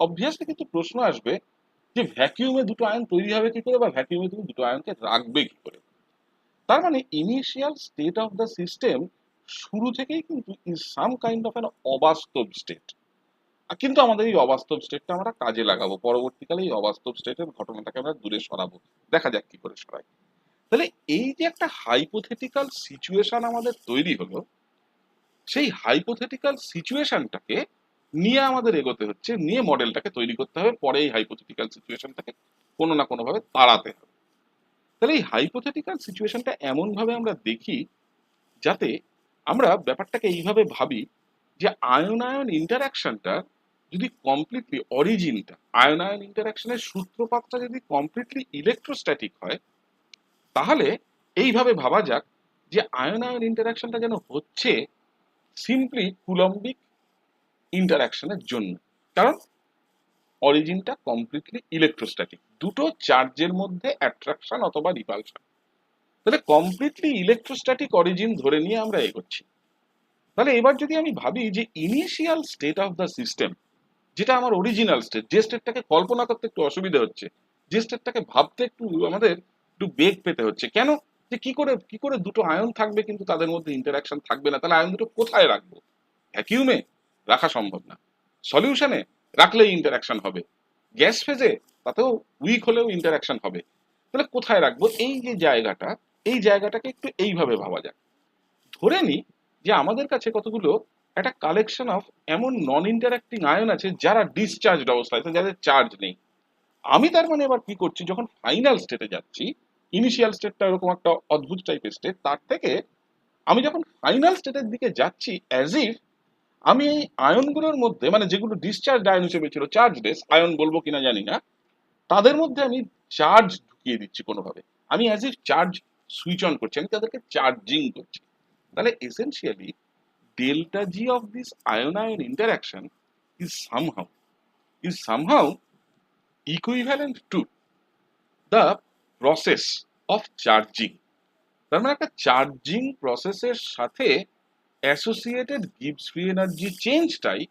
অবভিয়াসলি কিন্তু প্রশ্ন আসবে যে ভ্যাকিউমে দুটো আয়ন তৈরি হবে কি করে বা ভ্যাকিউমে তুমি দুটো আয়নকে রাখবে কি করে। তার মানে initial state of the system শুরু থেকেই কিন্তু is some kind of an অবাস্তব স্টেট। কিন্তু আমাদের এই অবাস্তব স্টেটটা আমরা কাজে লাগাবো, পরবর্তীকালে এই অবাস্তব স্টেটের ঘটনাটাকে আমরা দূরে সরাবো, দেখা যাক কি করে সরাই। তাহলে এই যে একটা হাইপোথেটিক্যাল সিচুয়েশন আমাদের তৈরি হলো, সেই হাইপোথেটিক্যাল সিচুয়েশনটাকে নিয়ে আমাদের এগোতে হচ্ছে, নিয়ে মডেলটাকে তৈরি করতে হবে, পরে এই হাইপোথেটিক্যাল সিচুয়েশনটাকে কোনো না কোনো ভাবে তাড়াতে হবে। তাহলে এই হাইপোথেটিক্যাল সিচুয়েশনটা এমন ভাবে আমরা দেখি যাতে আমরা ব্যাপারটাকে এইভাবে ভাবি যে আয়ন আয়ন ইন্টারাকশনটা যদি কমপ্লিটলি অরিজিনটা আয়ন আয়ন ইন্টারাকশনের সূত্রপাতটা যদি কমপ্লিটলি ইলেকট্রোস্ট্যাটিক হয়, তাহলে এইভাবে ভাবা যাক যে আয়ন আয়ন ইন্টারাকশনটা যেন হচ্ছে সিম্পলি কুলম্বিক ইন্টারাকশনের জন্য। কারণ অরিজিনটা কমপ্লিটলি ইলেকট্রোস্ট্যাটিক, দুটো চার্জের মধ্যে অ্যাট্রাকশন অথবা রিপালশন। তাহলে কমপ্লিটলি ইলেকট্রোস্ট্যাটিক অরিজিন ধরে নিয়ে আমরা এগোচ্ছি। তাহলে এবার যদি আমি ভাবি যে initial state of the system, যেটা আমার অরিজিনাল স্টেট, যে স্টেটটাকে কল্পনা করতে একটু অসুবিধা হচ্ছে, যে স্টেটটাকে ভাবতে একটু আমাদের একটু বেগ পেতে হচ্ছে, কেন? যে কি করে দুটো আয়ন থাকবে কিন্তু তাদের মধ্যে ইন্টারাকশন থাকবে না? তাহলে আয়ন দুটো কোথায় রাখবো? ভ্যাকিউমে রাখা সম্ভব না, সলিউশনে রাখলেই ইন্টারাকশন হবে, গ্যাস ফেজে তাতেও উইক হলেও ইন্টারাকশন হবে। তাহলে কোথায় রাখবো? এই যে জায়গাটা, এই জায়গাটাকে একটু এইভাবে ভাবা যাক। ধরে নিই যে আমাদের কাছে কতগুলো একটা কালেকশন অফ এমন নন ইন্টারাক্টিং আয়ন আছে যারা ডিসচার্জড অবস্থায়, যাদের চার্জ নেই। আমি তার মানে এবার কি করছি, যখন ফাইনাল স্টেটে যাচ্ছি, ইনিশিয়াল স্টেটটা এরকম একটা অদ্ভুত টাইপের স্টেট, তার থেকে আমি যখন ফাইনাল স্টেটের দিকে যাচ্ছি, অ্যাজ ইফ আমি এই আয়নগুলোর মধ্যে, মানে যেগুলো ডিসচার্জ আয়ন হিসেবে ছিল, চার্জলেস আয়ন বলবো কিনা জানি না, তাদের মধ্যে আমি চার্জ ঢুকিয়ে দিচ্ছি কোনোভাবে। আমি as if charge switch on করছি, আমি তাদেরকে চার্জিং করছি। তাহলে essentially delta G of this ion-ion interaction is somehow equivalent to the process of charging. তার মানে একটা চার্জিং প্রসেসের সাথে অ্যাসোসিয়েটেড গিবস ফ্রি এনার্জি চেঞ্জটাই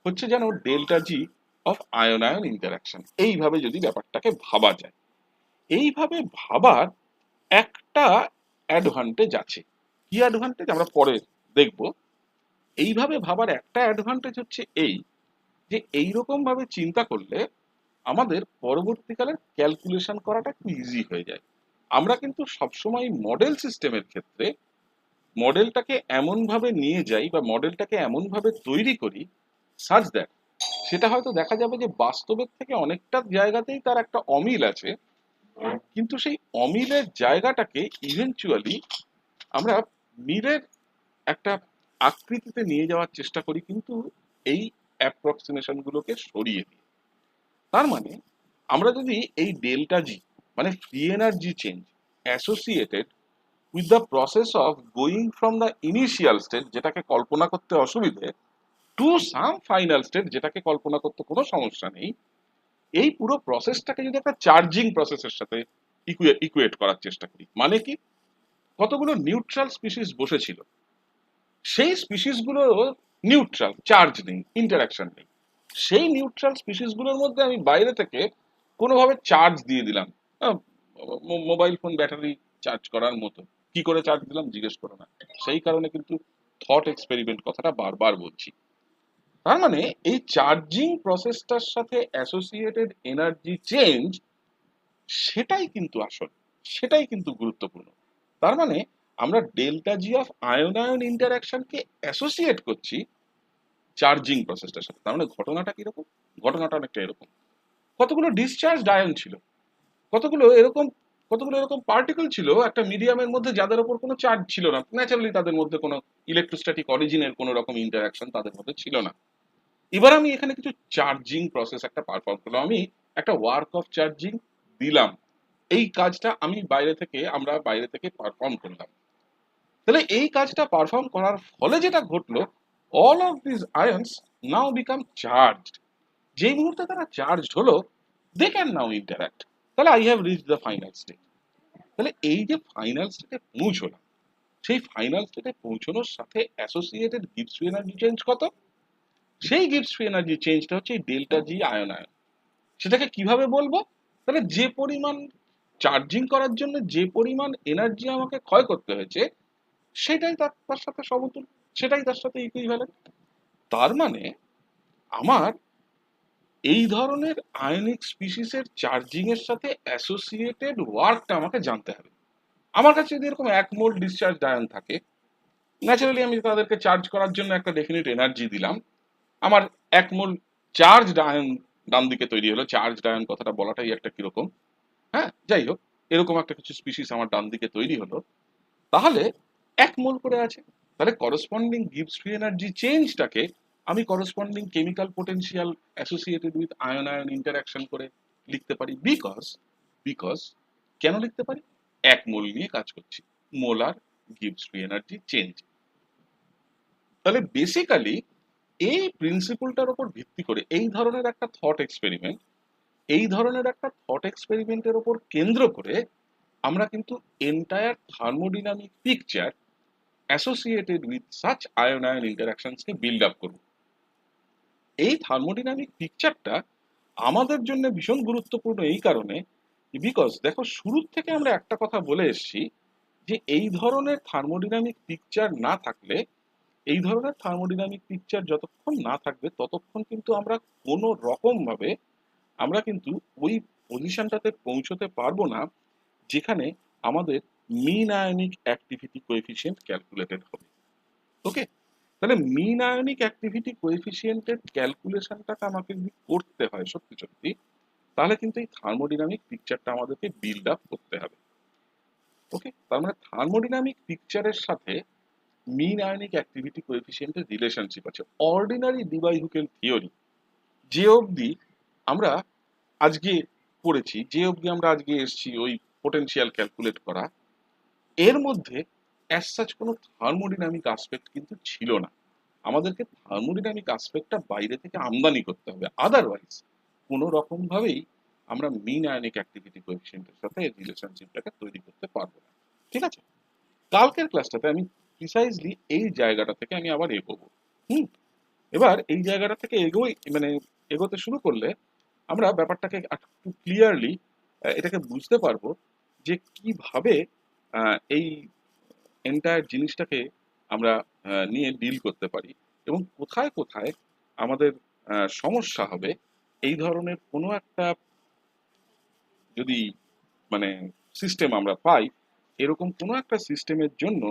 হচ্ছে যেন delta g of ion ion interaction. এইভাবে যদি ব্যাপারটাকে ভাবা যায়, এইভাবে ভাবার একটা অ্যাডভান্টেজ আছে। কি অ্যাডভান্টেজ আমরা পরে দেখব। এইভাবে ভাবার একটা অ্যাডভান্টেজ হচ্ছে এই, যে এইরকম ভাবে চিন্তা করলে আমাদের পরবর্তীকালে ক্যালকুলেশন করাটা একটু ইজি হয়ে যায়। আমরা কিন্তু সবসময় মডেল সিস্টেমের ক্ষেত্রে মডেলটাকে এমন ভাবে নিয়ে যাই বা মডেলটাকে এমন ভাবে তৈরি করি সাজ দ্যাট সেটা হয়তো দেখা যাবে যে বাস্তবের থেকে অনেকটা জায়গাতেই তার একটা অমিল আছে, কিন্তু সেই অমিলের জায়গাটাকে ইভেনচুয়ালি আমরা মিলের একটা আকৃতিতে নিয়ে যাওয়ার চেষ্টা করি, কিন্তু এই অ্যাপ্রক্সিমেশন গুলোকে সরিয়ে দিয়ে। তার মানে আমরা যদি এই ডেল্টা জি মানে free energy change associated with the process of going from the initial state, যেটাকে কল্পনা করতে অসুবিধে, টু সাম ফাইনাল স্টেট, যেটাকে কল্পনা করতে কোনো সমস্যা নেই, এই পুরো প্রসেসটাকে যদি একটা চার্জিং প্রসেসের সাথে ইকুয়েট করার চেষ্টা করি, মানে কি, কতগুলো নিউট্রাল স্পিসিস বসেছিল, সেই স্পিসিসগুলো নিউট্রাল, চার্জ নেই, ইন্টারাকশন নেই। সেই নিউট্রাল স্পিসিসগুলোর মধ্যে আমি বাইরে থেকে কোনোভাবে চার্জ দিয়ে দিলাম, মোবাইল ফোন ব্যাটারি চার্জ করার মতো। কি করে চার্জ দিলাম জিজ্ঞেস করো না, সেই কারণে কিন্তু থট এক্সপেরিমেন্ট কথাটা বারবার বলছি। তার মানে এই চার্জিং প্রসেসটার সাথে অ্যাসোসিয়েটেড এনার্জি চেঞ্জ, সেটাই কিন্তু আসল, সেটাই কিন্তু গুরুত্বপূর্ণ। তার মানে আমরা delta g of ion ion ইন্টারাকশনকে অ্যাসোসিয়েট করছি চার্জিং প্রসেসটার সাথে। তার মানে ঘটনাটা কিরকম? ঘটনাটা অনেকটা এরকম, কতগুলো ডিসচার্জ আয়ন ছিল, কতগুলো এরকম কতগুলো এরকম পার্টিকেল ছিল একটা মিডিয়ামের মধ্যে যাদের উপর কোনো চার্জ ছিল না, ন্যাচারালি তাদের মধ্যে কোনো ইলেকট্রোস্ট্যাটিক অরিজিনের কোনো রকম ইন্টারাকশন তাদের মধ্যে ছিল না। এবার আমি এখানে কিছু চার্জিং প্রসেস একটা পারফর্ম করলাম, আমি একটা ওয়ার্ক অফ চার্জিং দিলাম, এই কাজটা আমরা বাইরে থেকে পারফর্ম করলাম। তাহলে এই কাজটা পারফর্ম করার ফলে যেটা ঘটলো, all of this আয়ন্স now become charged. যেই মুহূর্তে তারা চার্জড হলো, দে ক্যান নাও ইন্টারাক্ট। তাহলে I have reach the final state. তাহলে এই যে ফাইনাল স্টেটে পৌঁছলাম, সেই ফাইনাল স্টেটে পৌঁছানোর সাথে associated Gibbs free energy change কত? সেই গিবস ফ্রি এনার্জি চেঞ্জটা হচ্ছে এই ডেল্টা জি আয়ন আয়ন। সেটাকে কিভাবে বলবো? তাহলে যে পরিমাণ চার্জিং করার জন্য যে পরিমাণ এনার্জি আমাকে ক্ষয় করতে হয়েছে, সেটাই তার সাথে সমতুল, সেটাই তার সাথে ইকুইভ্যালেন্ট। তার মানে আমার এই ধরনের আয়নিক স্পিসিসের চার্জিং এর সাথে অ্যাসোসিয়েটেড ওয়ার্কটা আমাকে জানতে হবে। আমার কাছে যদি এরকম 1 মোল ডিসচার্জ আয়ন থাকে, ন্যাচারালি আমি তাদেরকে চার্জ করার জন্য একটা ডেফিনিট এনার্জি দিলাম, আমার 1 মোল চার্জ আয়ন ডান দিকে তৈরি হলো। চার্জ আয়ন কথাটা বলাটাই একটা কিরকম, হ্যাঁ যাই হোক, এরকম একটা কিছু স্পিসিস আমার ডান দিকে তৈরি হলো। তাহলে 1 মোল করে আছে, তাহলে করসপন্ডিং গিভস ফ্রি এনার্জি চেঞ্জটাকে আমি corresponding chemical potential associated with ion ion interaction করে লিখতে পারি। বিকজ বিকজ কেন লিখতে পারি? এক মোল নিয়ে কাজ করছি, molar gives free energy change. তাহলে বেসিক্যালি এই প্রিন্সিপলটার উপর ভিত্তি করে এই ধরনের একটা থট এক্সপেরিমেন্টের উপর কেন্দ্র করে আমরা কিন্তু entire thermodynamic picture associated with such ion ion ইন্টারাকশনসকে বিল্ড আপ করব। এই থার্মোডিনামিক পিকচারটা আমাদের জন্য ভীষণ গুরুত্বপূর্ণ এই কারণে, বিকজ দেখো শুরুর থেকে আমরা একটা কথা বলে এসেছি যে এই ধরনের থার্মোডিনামিক পিকচার না থাকলে, এই ধরনের থার্মোডিনামিক পিকচার যতক্ষণ না থাকবে ততক্ষণ কিন্তু আমরা কোনো রকম ভাবে আমরা কিন্তু ওই পজিশনটাতে পৌঁছতে পারবো না যেখানে আমাদের মিন আয়নিক অ্যাক্টিভিটি কোএফিসিয়েন্ট ক্যালকুলেটেড হবে। ওকে, তাহলে মিন আয়নিক অ্যাক্টিভিটি কোএফিসিয়েন্টের ক্যালকুলেশনটাকে আমাকে যদি করতে হয় সত্যি সত্যি, তাহলে কিন্তু এই থার্মোডিনামিক পিকচারটা আমাদেরকে বিল্ড আপ করতে হবে। ওকে, তার মানে থার্মোডিনামিক পিকচারের সাথে মিন আয়নিক অ্যাক্টিভিটি কোএফিসিয়েন্টের রিলেশনশিপ আছে। অর্ডিনারি ডিভাই-হুকেল থিওরি যে অবধি আমরা আজকে পড়েছি, যে অবধি আমরা আজকে এসেছি ওই পোটেনশিয়াল ক্যালকুলেট করা, এর মধ্যে অ্যাজ সাচ কোনো থার্মোডিনামিক আসপেক্ট কিন্তু ছিল না। আমাদেরকে থার্মোডিনামিক আসপেক্টটা বাইরে থেকে আমদানি করতে হবে, আদারওয়াইজ কোনো রকম ভাবেই আমরা মিন আয়নিক অ্যাক্টিভিটি কোএফিসিয়েন্টের সাথে এই রিলেশনশিপটাকে তৈরি করতে পারবো না। ঠিক আছে, কালকের ক্লাসটাতে আমি প্রিসাইজলি এই জায়গাটা থেকে আমি আবার এগোবো। হুম, এবার এই জায়গাটা থেকে এগোতে শুরু করলে আমরা ব্যাপারটাকে একটু ক্লিয়ারলি এটাকে বুঝতে পারবো যে কিভাবে এই এন্টায়ার জিনিসটাকে আমরা নিয়ে ডিল করতে পারি এবং কোথায় কোথায় আমাদের সমস্যা হবে। এই ধরনের কোনো একটা যদি মানে সিস্টেম আমরা পাই, এরকম কোনো একটা সিস্টেমের জন্য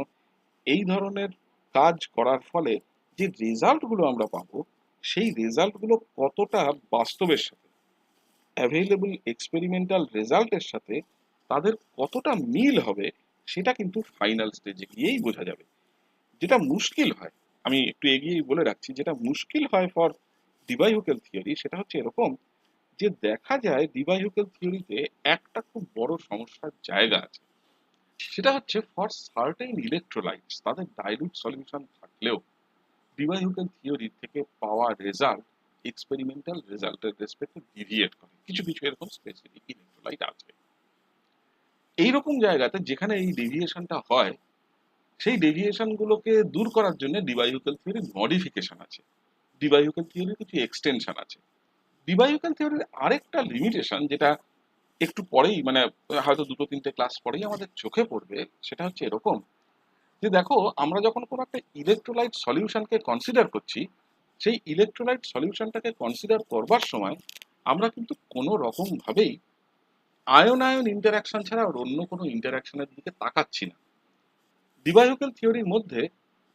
এই ধরনের কাজ করার ফলে যে রেজাল্টগুলো আমরা পাবো, সেই রেজাল্টগুলো কতটা বাস্তবের সাথে, অ্যাভেলেবল এক্সপেরিমেন্টাল রেজাল্টের সাথে তাদের কতটা মিল হবে, সেটা কিন্তু ফাইনাল স্টেজে গিয়েই বোঝা যাবে। যেটা মুশকিল হয়, আমি একটু এগিয়েই বলে রাখছি, যেটা মুশকিল হয় ফর ডিভাই-হুকেল থিওরি সেটা হচ্ছে এরকম যে দেখা যায় ডিভাই-হুকেল থিওরিতে একটা খুব বড় সমস্যার জায়গা আছে। সেটা হচ্ছে ফর সার্টেন ইলেকট্রোলাইটস তাদের ডাইলুট সলিউশন থাকলেও ডিভাই-হুকেল থিওরি থেকে পাওয়া রেজাল্ট এক্সপেরিমেন্টাল রেজাল্টের রেসপেক্টে ডিভিয়েট করে। কিছু কিছু এরকম স্পেসিফিক ইলেকট্রোলাইট আছে এইরকম জায়গাতে যেখানে এই ডেভিয়েশনটা হয়, সেই ডেভিয়েশন গুলোকে দূর করার জন্য ডিভাই-হুকেল থিওরির মডিফিকেশন আছে, ডিভাই-হুকেল থিওরির কিছু এক্সটেনশন আছে। ডিভাই-হুকেল থিওরির আরেকটা লিমিটেশন যেটা একটু পরেই হয়তো দুটো তিনটে ক্লাস পরেই আমাদের চোখে পড়বে, সেটা হচ্ছে এরকম যে দেখো আমরা যখন কোনো একটা ইলেকট্রোলাইট সলিউশনকে কনসিডার করছি, সেই ইলেকট্রোলাইট সলিউশনটাকে কনসিডার করবার সময় আমরা কিন্তু কোনো রকম ভাবেই আয়ন আয়ন ইন্টারাকশন ছাড়া আর অন্য কোনো ইন্টারাকশনের দিকে তাকাচ্ছি না। ডিভাই-হুকেল থিওরির মধ্যে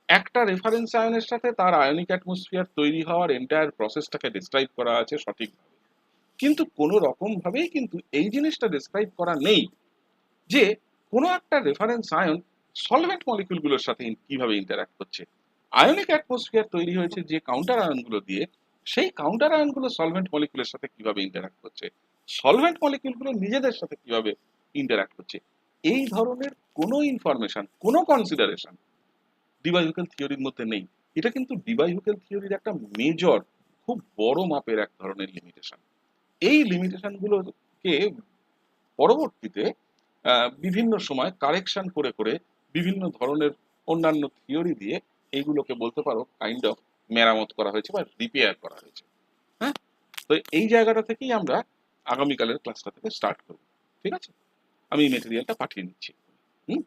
একটা রেফারেন্স আয়নের সাথে তার আয়নিক অ্যাটমসফিয়ার তৈরি হওয়ার এন্টায়ার প্রসেসটাকে ডিসক্রাইব করা আছে সঠিকভাবে, কিন্তু কোনো রকম ভাবেই কিন্তু এই জিনিসটা ডিসক্রাইব করা নেই যে কোনো একটা রেফারেন্স আয়ন সলভেন্ট মলিকিউলগুলোর সাথে কিভাবে ইন্টারঅ্যাক্ট করছে। আয়নিক অ্যাটমসফিয়ার তৈরি হয়েছে যে কাউন্টার আয়নগুলো দিয়ে, সেই কাউন্টার আয়নগুলো সলভেন্ট মলিকিউলের সাথে কিভাবে ইন্টারঅ্যাক্ট করছে, সলভেন্ট মলিকিউলগুলো নিজেদের সাথে কিভাবে ইন্টারঅ্যাক্ট করছে, এই ধরনের কোনো ইনফরমেশন, কোনো কনসিডারেশন ডিভাই-হুকেল থিওরির মধ্যে নেই। এটা কিন্তু ডিভাই-হুকেল থিওরির একটা মেজর, খুব বড় মাপের এক ধরনের লিমিটেশন। এই লিমিটেশন গুলোকে পরবর্তীতে বিভিন্ন সময় কারেকশন করে করে বিভিন্ন ধরনের অন্যান্য থিওরি দিয়ে এইগুলোকে বলতে পারো কাইন্ড অফ মেরামত করা হয়েছে বা রিপেয়ার করা হয়েছে। হ্যাঁ, তো এই জায়গাটা থেকেই আমরা আগামীকালের ক্লাসটা থেকে স্টার্ট করব। ঠিক আছে, আমি মেটেরিয়ালটা পাঠিয়ে নিচ্ছি। হুম।